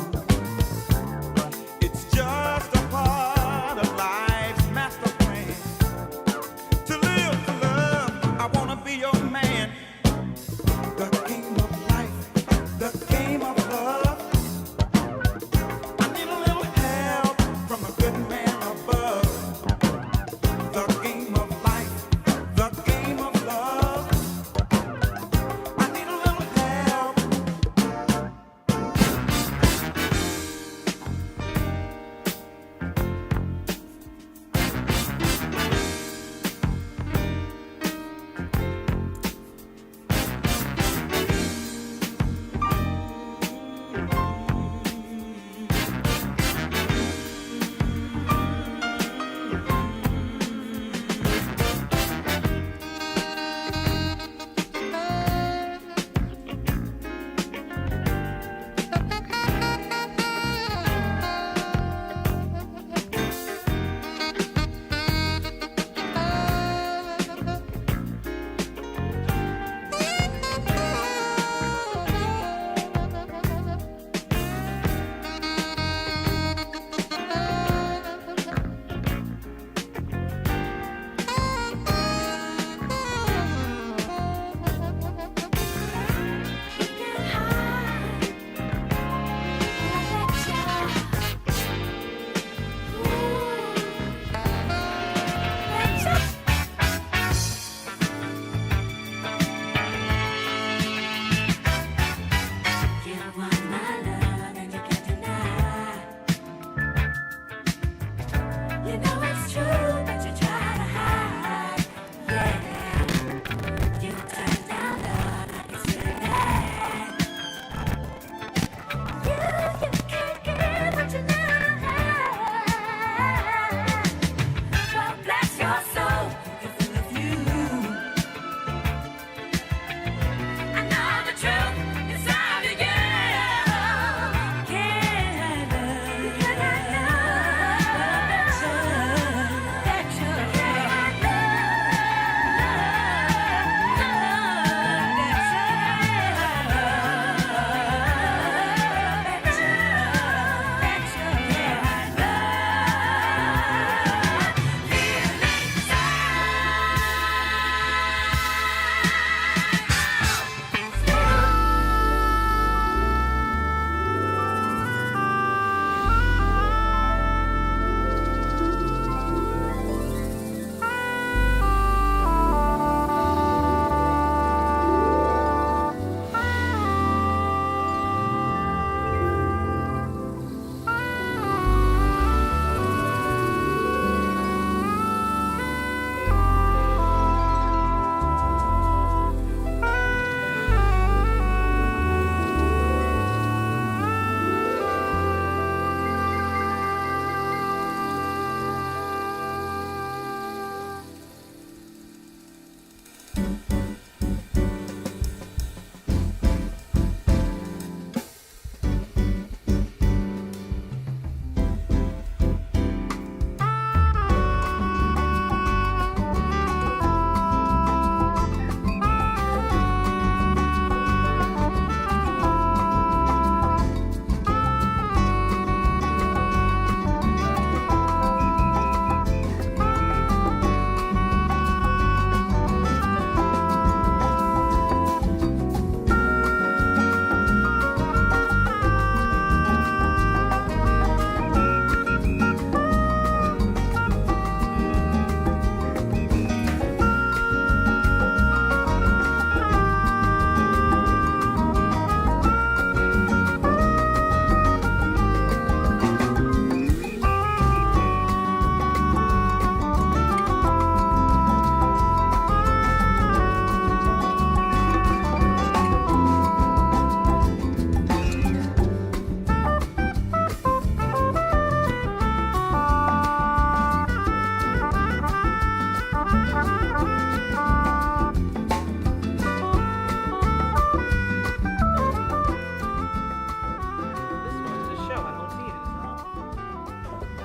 It's just a part of life's master plan to live to love.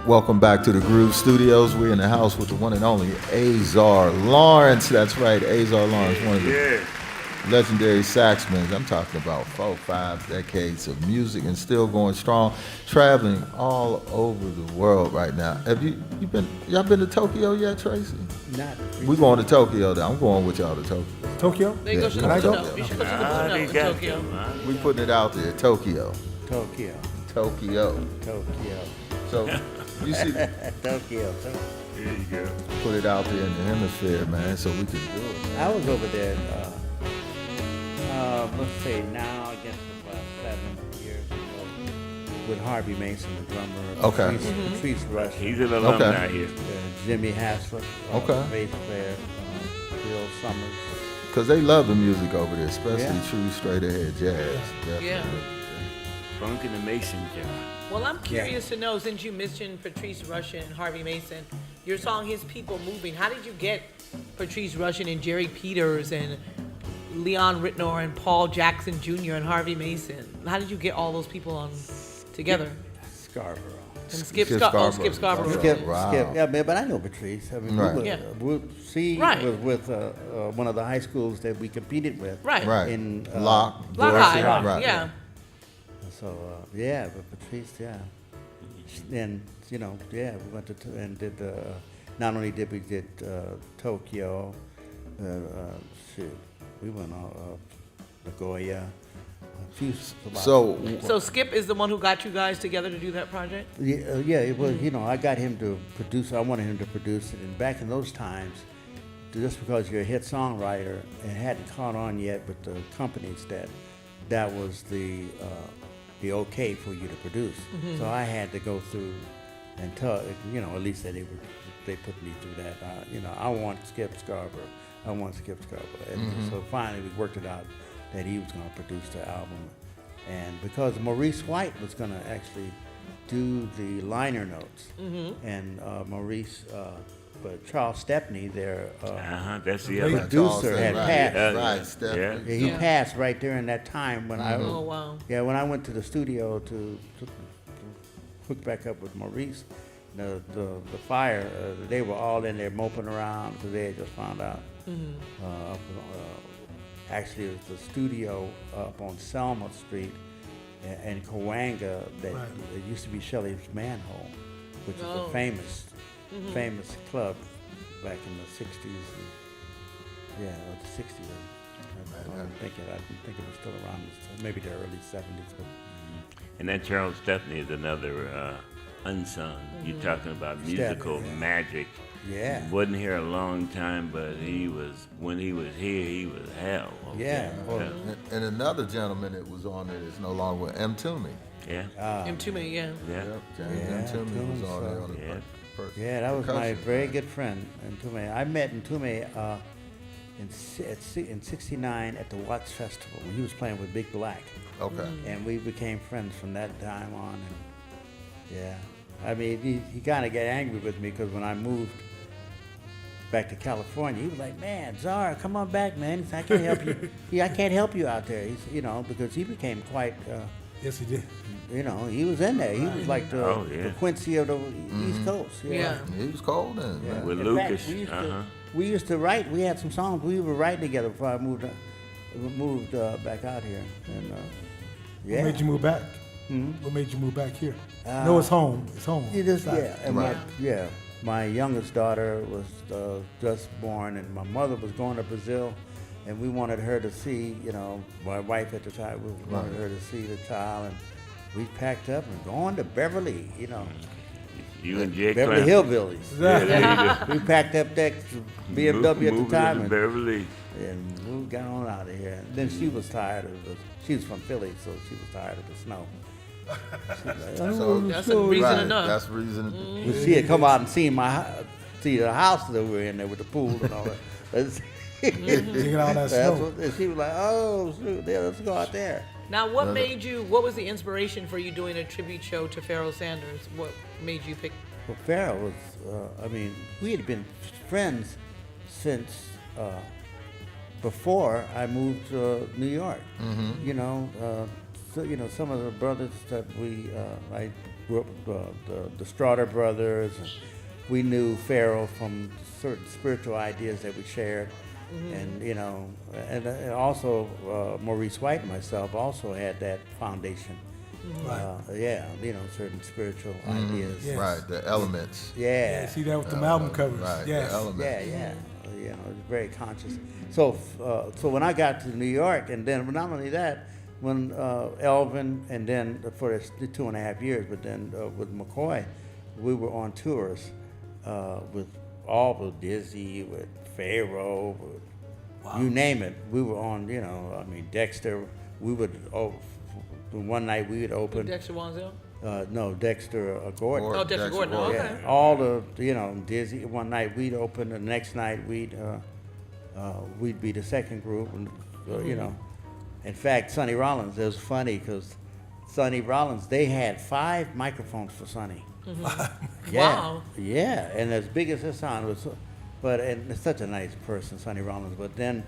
Welcome back to the Groove Studios. We're in the house with the one and only Azar Lawrence. That's right, Azar Lawrence, one of the legendary saxmen. I'm talking about 4-5 decades of music and still going strong, traveling all over the world right now. Have y'all been to Tokyo yet, Tracy? Not. We going to Tokyo now. I'm going with y'all to Tokyo. Tokyo? They go to Can I the go? Pocono. You should go to the Pocono in Tokyo. We putting it out there. Tokyo. Tokyo. So you see, Tokyo. There you go. put it out there in the hemisphere, man, so we can do it. I was over there, let's say now, I guess about 7 years ago, with Harvey Mason, the drummer. Okay. Patrice Rush. He's an alumni here. Jimmy Haslett, bass player, Bill Summers. Because they love the music over there, especially Yeah. true straight ahead jazz. Definitely. Yeah. Funk and the Mason job. Well, I'm curious to know, since you mentioned Patrice Rushen and Harvey Mason, your song His People Moving, how did you get Patrice Rushen and Jerry Peters and Leon Ritnor and Paul Jackson Jr. and Harvey Mason? How did you get all those people on together? Scarborough. And Skip Scarborough. Skip, Wow. yeah, man, but I know Patrice. I mean, Right. she Right. was with one of the high schools that we competed with. Right. Right. In Lock High, right. yeah. So yeah, but Patrice, yeah. And we went to and did. Not only did we did Tokyo, we went Nagoya. So Skip is the one who got you guys together to do that project? Yeah, it was. I got him to produce. I wanted him to produce it. And back in those times, just because you're a hit songwriter, it hadn't caught on yet with the companies that was the okay for you to produce. Mm-hmm. So I had to go through and tell, at least that they put me through that. I want Skip Scarborough. And so finally we worked it out that he was going to produce the album. And because Maurice White was going to actually do the liner notes, and Maurice, but Charles Stepney, their that's the other producer, had passed. Right, Stepney. Yeah, he passed right during that time when I. Oh, wow. Yeah, when I went to the studio to hook back up with Maurice, the fire, they were all in there moping around because they had just found out. Actually, it was the studio up on Selma Street in Cahuenga that it used to be Shelley's Manhole, which is a famous club back in the 60s. The 60s. I think it was still around maybe the early 70s. But. And that Charles Stepney is another unsung. You're talking about musical magic. Yeah. Wasn't here a long time, but when he was here, he was hell. Okay? Yeah. And another gentleman that was on it is no longer with M. Toomey. Yeah. Him too many, yeah. James M. Toomey was on there on the Yeah, that was my very good friend, Ntume. I met Ntume in '69 at the Watts Festival when he was playing with Big Black. Okay. And we became friends from that time on. And I mean, he kind of got angry with me because when I moved back to California, he was like, "Man, Zar, come on back, man. I can't help you. I can't help you out there." Because he became quite. Yes, he did. He was in there. He was like the Quincy of the East Coast. Yeah. He was cold then. Yeah. With In Lucas. fact, we used to write. We had some songs we were writing together before I moved back out here. And What made you move back? What made you move back here? No, it's home. It's home. It is, yeah. And my youngest daughter was just born, and my mother was going to Brazil, and we wanted her to see, my wife at the time, we wanted her to see the child, and we packed up and going to Beverly, You and Jay Beverly Hillbillies. Yeah, we packed up that BMW at the time, and Beverly. we got on out of here. And then she was tired she was from Philly, so she was tired of the snow. That's a reason enough. That's reason. She had come out and see the house that we were in there with the pool and all that. Digging all that snow. And she was like, "Oh, shoot, let's go out there." Now, what was the inspiration for you doing a tribute show to Pharoah Sanders? What made you pick? Well, Pharoah was, we had been friends since before I moved to New York. So, some of the brothers that I grew up the Straughter brothers. And we knew Pharoah from certain spiritual ideas that we shared. And, you know, and also Maurice White and myself also had that foundation. Yeah, you know, certain spiritual ideas. Yes. Right, the elements. Yeah. See that with the album covers. Right, Yes. the elements. Yeah. You know, it's very conscious. So, so when I got to New York, and then not only that, when Elvin, and then for the 2.5 years, but then with McCoy, we were on tours with Dizzy, with Pharaoh, with you name it. We were on, you know, I mean, Dexter. We would, one night we would open. Dexter Wanzel? No, Dexter Gordon. Oh, Dexter Gordon. Oh, okay. Yeah, all the, you know, Dizzy. One night we'd open, the next night we'd be the second group, and you know. In fact, Sonny Rollins, it was funny because Sonny Rollins, they had 5 microphones for Sonny. Yeah, Wow. yeah, and as big as his sound was, but and it's such a nice person, Sonny Rollins. But then,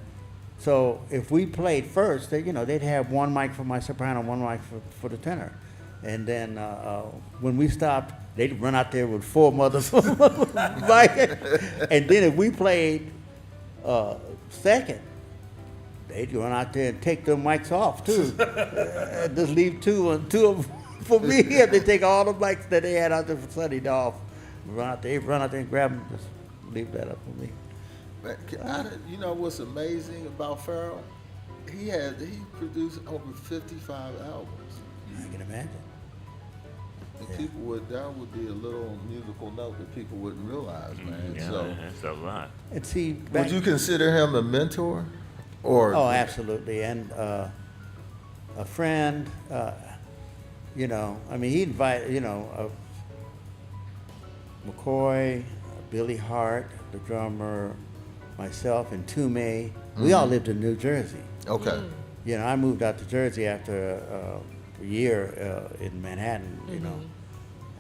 so if we played first, they, you know, they'd have 1 mic for my soprano, 1 mic for the tenor. And then when we stopped, they'd run out there with 4 mothers. And then if we played second, they'd run out there and take them mics off too. Just leave two of them for me. They take all the mics that they had out there for Sonny off. Run out there and grab them. Just leave that up for me. You know what's amazing about Pharoah? He produced over 55 albums. I can imagine. And people that would be a little musical note that people wouldn't realize, man. Yeah, So, that's a lot. And see, would you consider him a mentor? Or oh, absolutely. And a friend, you know, I mean, he invited, you know, McCoy, Billy Hart, the drummer, myself, and Toomey. We all lived in New Jersey. Okay. You know, I moved out to Jersey after a year in Manhattan, you know.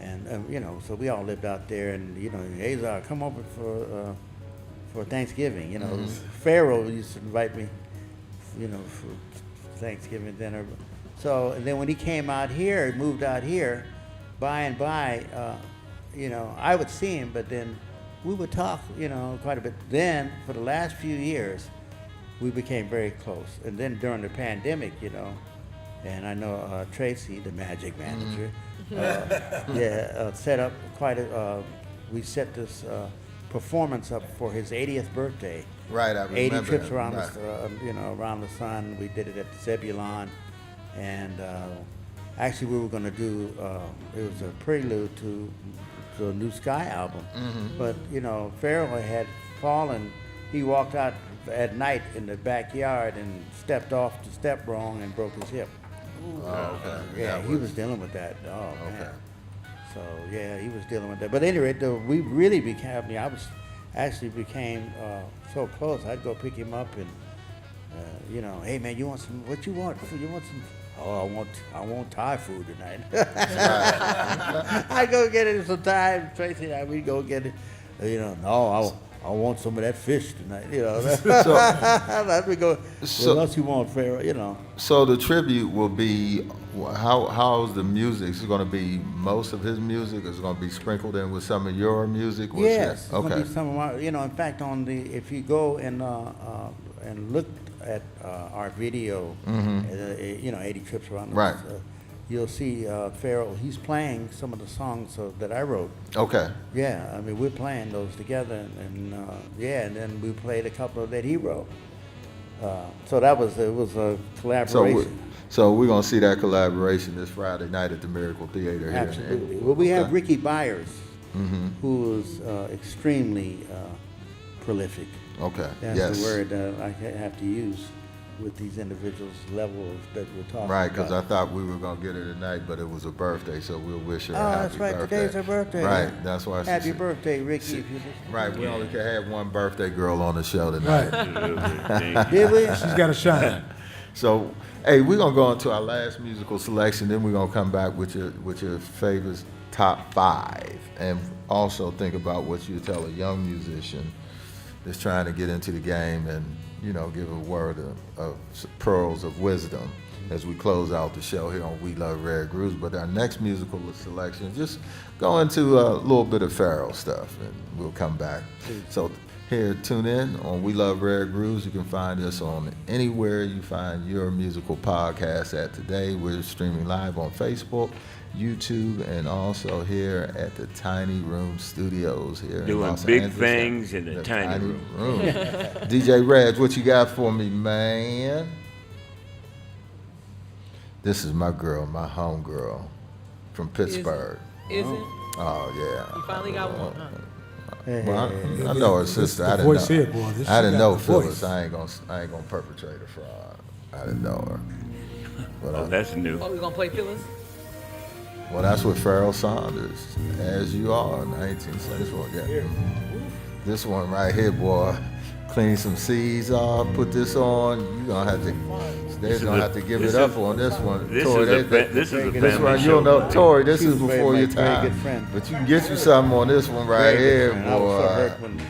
And, you know, so we all lived out there. And, you know, Azar, come over for Thanksgiving. You know, Pharaoh used to invite me, you know, for Thanksgiving dinner. So, and then when he came out here, moved out here, by and by, you know, I would see him, but then we would talk, you know, quite a bit. Then, for the last few years, we became very close. And then during the pandemic, you know, and I know Tracy, the magic manager, set up quite a, we set this performance up for his 80th birthday. Right, I remember. 80 trips around the, you know, around the sun. We did it at the Zebulon, and actually we were going to do. It was a prelude to the New Sky album, but you know, Pharoah had fallen. He walked out at night in the backyard and stepped off the step wrong and broke his hip. Oh, okay. Yeah, he was dealing with that. Oh man. So yeah, he was dealing with that. But anyway, we really became. I mean, I was actually became so close. I'd go pick him up and you know, hey man, you want some? What you want? You want some? Oh, I want Thai food tonight. I go get it some Thai. Tracy and I, we go get it. You know, no, I want some of that fish tonight. You know, we go. What else you want, Pharaoh? You know. So the tribute will be how's the music? Is it going to be most of his music? Is it going to be sprinkled in with some of your music? Yes. It's Okay. Gonna be some of my, you know, in fact, if you go and look at our video, you know, 80 trips around. Right. You'll see Pharoah. He's playing some of the songs that I wrote. Okay. Yeah, I mean, we're playing those together, and then we played a couple that he wrote. So it was a collaboration. So we're gonna see that collaboration this Friday night at the Miracle Theater here. Absolutely. Well, we have Ricky Byers, who is extremely prolific. Okay. That's the word I have to use with these individuals' levels that we're talking about. Right, because I thought we were going to get her tonight, but it was a birthday, so we'll wish her a happy that's right. birthday. Today's her birthday. Right, that's why. Happy birthday, Ricky. Right, we only can have one birthday girl on the show tonight. Right. Did we? She's got to shine. So, hey, we're going to go into our last musical selection, then we're going to come back with your favorite top 5, and also think about what you tell a young musician that's trying to get into the game and, you know, give a word of pearls of wisdom. as we close out the show here on We Love Rare Grooves. But our next musical selection, just go into a little bit of Pharaoh stuff, and we'll come back. So here, tune in on We Love Rare Grooves. You can find us on anywhere you find your musical podcast at today. We're streaming live on Facebook, YouTube, and also here at the Tiny Room Studios here in Los Doing big Angeles. things in the tiny room. DJ Reg, what you got for me, man? This is my girl, my home girl from Pittsburgh. Is it? Oh, yeah. You finally got one? Huh? Well, I know her sister. I didn't know. Here, boy. I didn't know Phyllis. I ain't gonna perpetrate a fraud. I didn't know her. But That's new. Oh, we gonna play Phyllis? well, that's what Pharoah Saunders, As You Are, 1974. Yeah. This one right here, boy. Clean some seeds off. Put this on. You gonna have to. They're gonna have to give it up on this one. This Tori, is a family this one, show. you'll know, Tori. This is Very before my your very time. good friend. But you can get you something on this one right here, I was so hurt boy. when.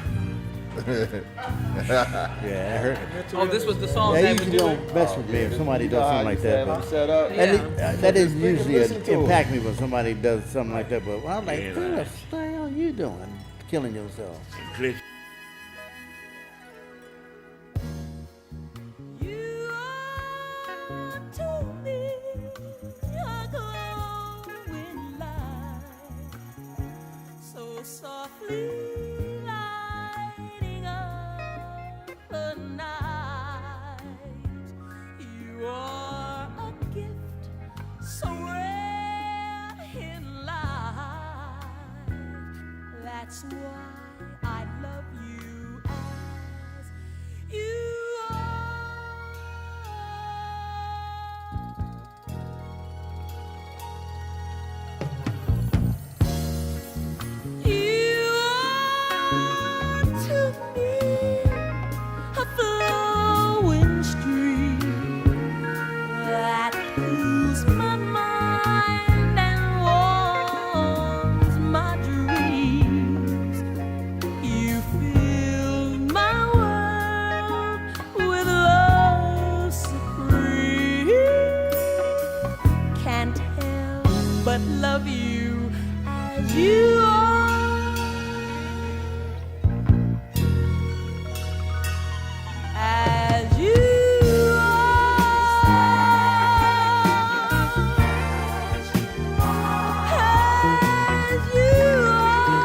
Yeah, it hurt. Oh, this was the song Yeah, that you we usually do. don't mess with me if somebody does something like that. But Set up. that is usually Listen to impact me when somebody does something like that. But I'm like, Yeah, what right. the hell are you doing? Killing yourself. Cliff. You are to me a glowing light, so softly lighting up the night. You are a gift so rare in life. That's why I love you as you are. You are to me a flowing stream that cools my mind and warms my dreams. You fill my world with love supreme. Can't help but love you as you are. As you are. As you are.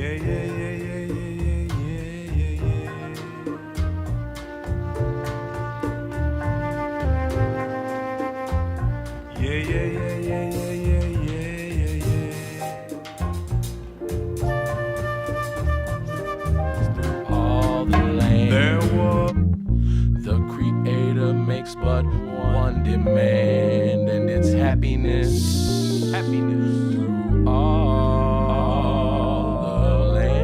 Yeah, yeah, yeah, yeah, yeah, yeah, yeah, yeah. Yeah, yeah, yeah, yeah, yeah, yeah, yeah, yeah. All the land. There was The Creator makes but one demand, and it's happiness. Happiness through all the land.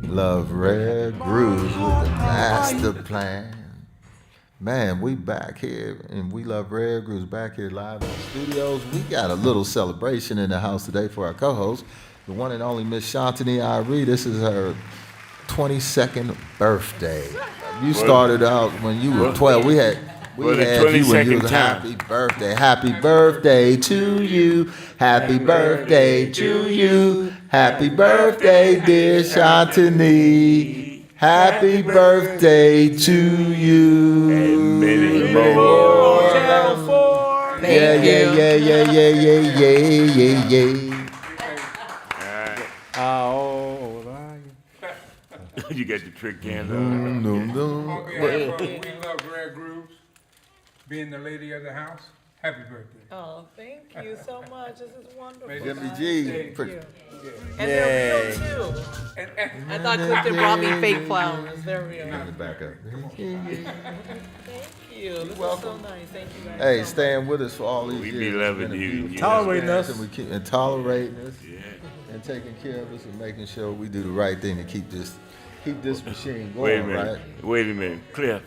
Love Rare Grooves with the master plan. Man, we back here, and we love Rare Grooves back here live in the studios. We got a little celebration in the house today for our co-host, the one and only Miss Shantini Irie. This is her 22nd birthday. You started out when you were 12. We had you when you was happy birthday. Happy birthday to you. Happy birthday to you. Happy birthday, dear Shantini. Happy birthday to you. And many more. Yeah. How old are you? You got the trick cans on. On behalf of We Love Rare Grooves, being the lady of the house, happy birthday. Oh, thank you so much. This is wonderful. Jimmy guys. G. Thank you. And they're real too. I thought Clifton brought me fake flowers. They're real. Back up. Thank you. This is so nice. Thank you guys. Hey, so staying with us for all these We years. be It's loving been a you. beautiful Yeah. Tolerating us. experience, and we keep and tolerating us, Yeah. and taking care of us, and making sure we do the right thing to keep this machine Wait a going. minute. Right? Wait a minute. Cliff,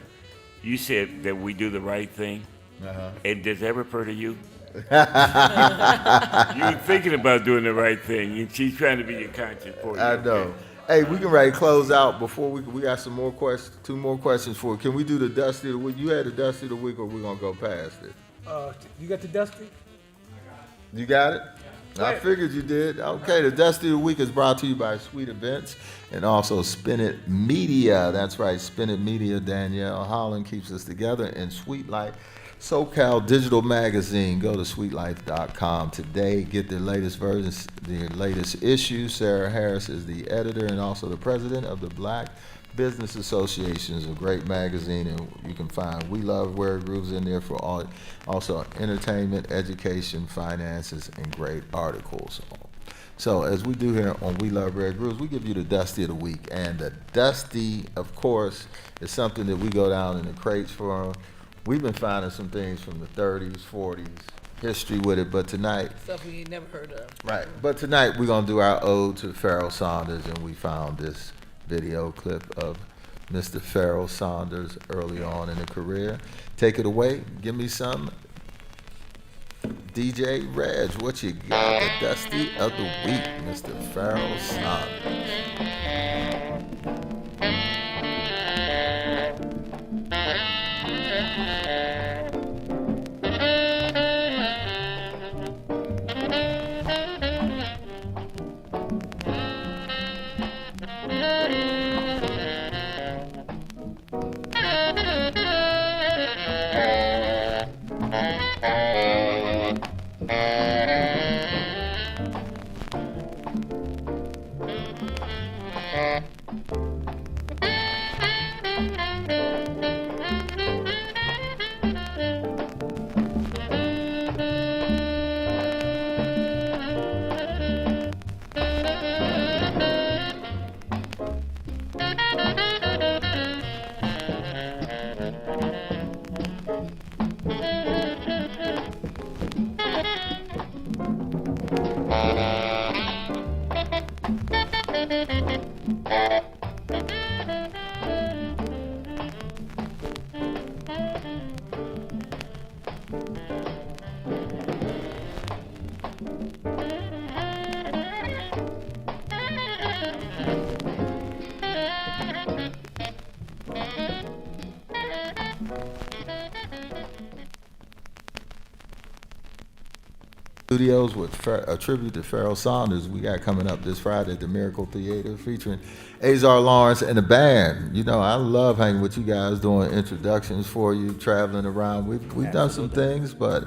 you said that we do the right thing. Uh-huh. And does that refer to you? You're thinking about doing the right thing, and she's trying to be your conscience for you. I know. Hey, we can ready to close out before we got some more questions. 2 more questions for you. Can we do the Dusty of the Week? You had the Dusty of the Week, or we gonna go past it? You got the Dusty? You got it? I figured you did. Okay, the Dusty of the Week is brought to you by Sweet Events and also Spin It Media. That's right, Spin It Media. Danielle Holland keeps us together, and Sweet Life SoCal Digital Magazine. Go to sweetlife.com today. Get their latest versions, their latest issue. Sarah Harris is the editor and also the president of the Black Business Association. Is a great magazine, and you can find We Love Rare Grooves in there for all, also entertainment, education, finances, and great articles. So as we do here on We Love Rare Grooves, we give you the Dusty of the Week. And the Dusty, of course, is something that we go down in the crates for. We've been finding some things from the 30s, 40s, history with it, but tonight, Stuff we never heard of. right, but tonight we're going to do our ode to Pharoah Saunders, and we found this video clip of Mr. Pharoah Saunders early on in the career. Take it away. Give me some. DJ Reg, what you got? The Dusty of the Week, Mr. Pharoah Saunders. Studios with a tribute to Pharoah Saunders we got coming up this Friday at the Miracle Theater featuring Azar Lawrence and the band. You know, I love hanging with you guys, doing introductions for you, traveling around. We've done some things, but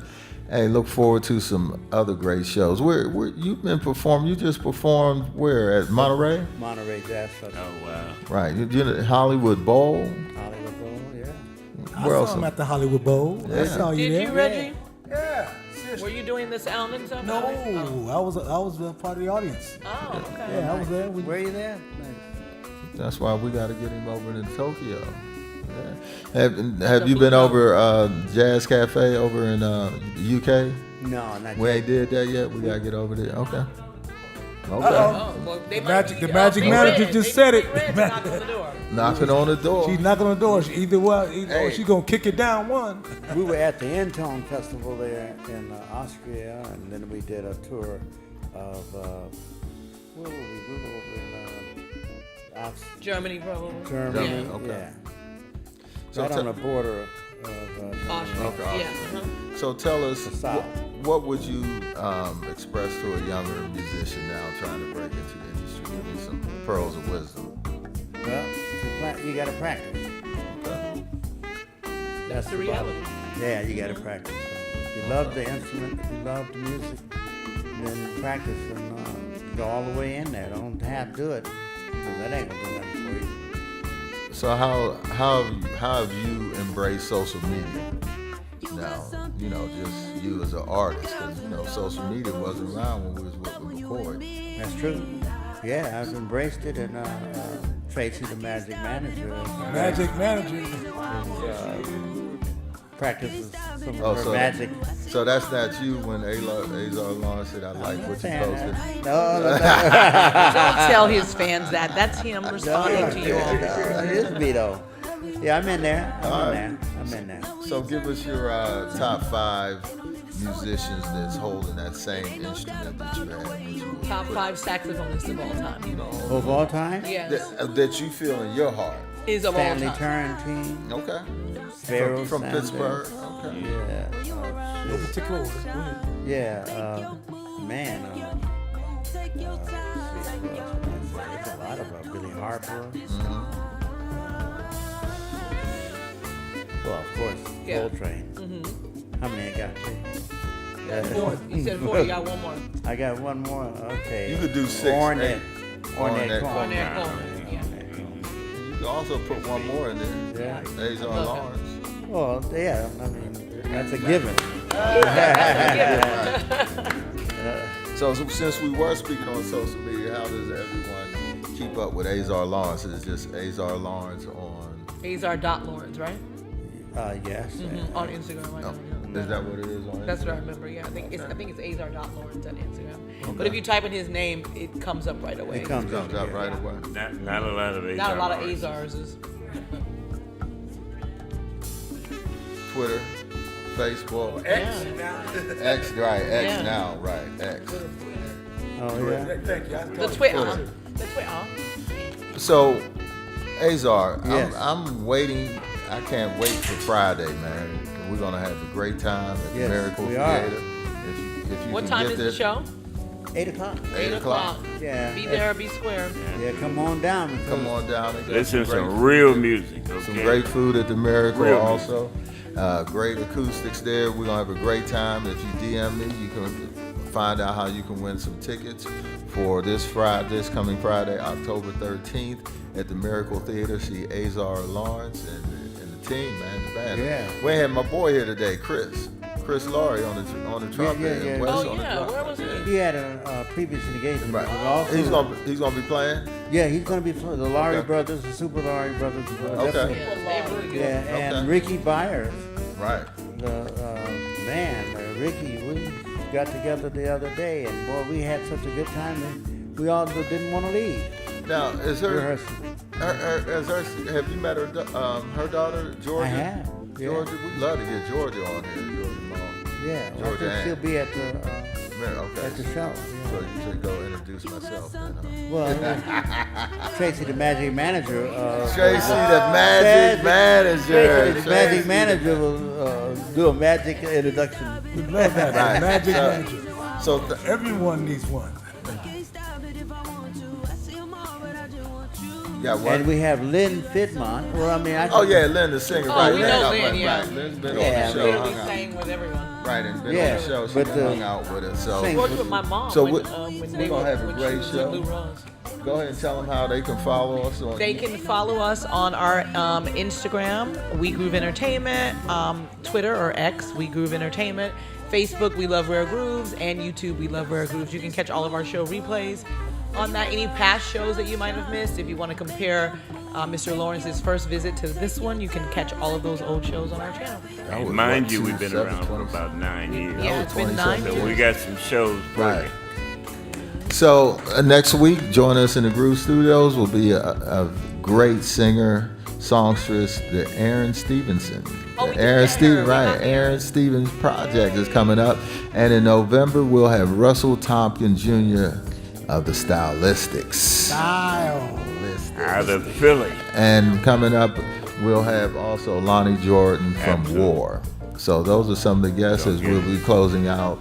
Hey, look forward to some other great shows. Where you've been performing? You just performed where at Monterey? Monterey Jazz Festival. Oh, wow. Right. You did it at Hollywood Bowl. Hollywood Bowl, yeah. I Where saw else? him at the Hollywood Bowl. I saw you Did there. you, Reggie? Yeah. Were you doing the sound and stuff? No, Oh. I was a part of the audience. Oh, okay. Yeah, I was there. Were you there? That's why we got to get him over to Tokyo. Yeah. Have you been over Jazz Cafe over in UK? No, not We yet. ain't did that yet. We gotta get over there. Okay. Oh, well, they The might magic, be- the magic Big manager Red. just They said Big it. Red to knock on the door. Knocking on the door. She's knocking on the door. She either or Hey. she gonna kick it down one. We were at the Intone Festival there in Austria, and then we did a tour of where were we? We were over in Germany, probably. Germany. Germany, okay. Yeah. So Right te- on the border of Austria. Okay. Yeah. uh-huh. So tell us, The South. what would you express to a younger musician now trying to break into the industry? Give me some pearls of wisdom. Well, you got to practice. Okay. That's the reality. Yeah, you got to practice. If you love the instrument, if you love the music, then practice and go all the way in there. Don't half do it, because that ain't gonna do nothing for you. So how have you embraced social media now? You know, just you as an artist, because social media wasn't around when we was with McCoy. That's true. Yeah, I've embraced it, and Tracy, the Magic Manager, Magic manager. practices some of her so magic. So that's not you when Azar Lawrence said, "I like what you posted." No. Don't tell his fans that. That's him responding to you all. It is me though. Yeah, I'm in there. All I'm in there. So give us your top 5 musicians that's holding that same instrument that you had. That you were Top put- 5 saxophonists of all time. Of all time? Yes. that you feel in your heart. Is of all Stanley time. Turrentine. Okay. Pharaoh From Sanders. Pittsburgh. Okay. Yeah. No particular order. Go ahead. Yeah. Man. Let's see, who else can I say? There's a lot of them. Billy Harper. Well, of course, Yeah. Coltrane. How many I got? You said 4. You got one more. I got one more. Okay. You could do 6. Ornette. Ornette Ornette On there, Coleman. Coleman. Yeah. You can also put one more in there. Yeah. Azar love Lawrence. Well, yeah. I mean, that's a given. So since we were speaking on social media, how does everyone keep up with Azar Lawrence? Is it just Azar Lawrence on? Azar.Lawrence, right? Yes. On Instagram. Right now. Is that what it is on? That's what I remember. Yeah, I think it's Azar.Lawrence on Instagram. But if you type in his name, it comes up right away. It comes Comes up. out right away. Not a lot of Azar. Not a lot of Lawrence. Azars. Is, Twitter, Facebook, yeah. X, right? X Yeah. now, right? X. Oh, yeah. Thank you. The Twitter. The Twitter. So, Azar, Yes. I'm waiting. I can't wait for Friday, man. We're gonna have a great time at the Yes, Miracle we are. Theater. If you What can time get is there, the show? 8 o'clock. 8 o'clock. Yeah. Be there or be square. Yeah, come on down. because Come on down and get Listen to great some food. real music. Okay? Some great food at the Miracle Real also. Great acoustics there. We're gonna have a great time. If you DM me, you can find out how you can win some tickets for this coming Friday, October 13th at the Miracle Theater. See Azar Lawrence and the team, man, the band. Yeah. We had my boy here today, Chris Laurie on the trumpet. yeah. And Wes Oh, on the yeah. drum. Where was he? He had a previous engagement. Right. but also- He's gonna be playing. Yeah, he's going to be the Laurie Okay. brothers, the Super Laurie brothers. Okay. definitely. Yeah, they really good. Yeah, and Okay. Ricky Byers, Right. the Ricky, we got together the other day, and boy, we had such a good time that we all didn't want to leave. Now, is her, Rehearsing. have you met her daughter, Georgia? I have. Yeah. Georgia, we'd love to get Georgia on here, Georgia Mall. Yeah, I Georgia think Ann. she'll be at the Okay. at the show. So you should go introduce myself then, huh? Well, Tracy, the magic manager. Tracy, the magic manager. Tracy, the magic Tracy. manager will do a magic introduction. We love that. Right. Magic So- manager. So, Everyone needs one. you got one? And we have Lynn Fitmont. Well, I mean, I Oh, yeah, Lynn, the singer. Oh, right. we know Lynn, Lynn, yeah. Right. Lynn's been Yeah, on the show. Literally hung out. sang with everyone. Right, and been Yeah, on the show. She but, hung out with us. So, sing- Worked with my mom. So when, we- when we're they gonna were- have a when she great was at show. Blue Rose. go ahead and tell them how they can follow us on. They can follow us on our Instagram, We Groove Entertainment, Twitter or X, We Groove Entertainment, Facebook, We Love Rare Grooves, and YouTube, We Love Rare Grooves. You can catch all of our show replays on that. Any past shows that you might have missed, if you want to compare Mr. Lawrence's first visit to this one, you can catch all of those old shows on our channel. And mind you, we've been around for about 9 years. Yeah, it's been 9 So years. we got some shows for Right. you. So next week, join us in the Groove Studios will be a great singer, songstress, the Aaron Stevenson. Oh, The we Aaron just met her. Stevens, We right? got Aaron Stevens project is coming up, and in November we'll have Russell Tompkins Jr. of the Stylistics. Style. Out of Philly. And coming up, we'll have also Lonnie Jordan from Absolutely. War. So those are some of the guests as we'll be closing out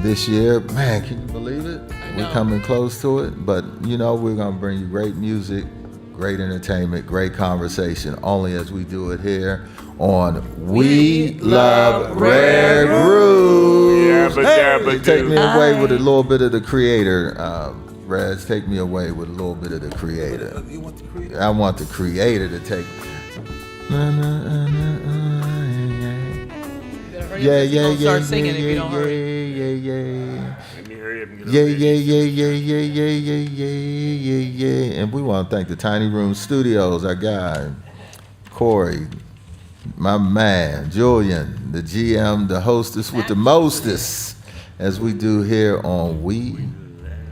this year. Man, can you believe it? We're coming close to it. But, you know, we're going to bring you great music, great entertainment, great conversation, only as we do it here on We Love Rare Grooves. Yabba dabba Take doo. me away with a little bit of the creator. Rez, take me away with a little bit of the creator. I want the creator to take. Yeah, yeah, yeah, Start singing if you don't yeah, hurry. yeah, yeah. Let me hurry up and get Yeah, over yeah, yeah, yeah, yeah, yeah, yeah, yeah, yeah, yeah. And we want to thank the Tiny Room Studios, our guy, Corey, my man, Julian, the GM, the hostess with the mostest, as we do here on We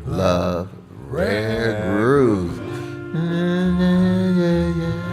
Love Rare Grooves. Yeah, yeah, yeah.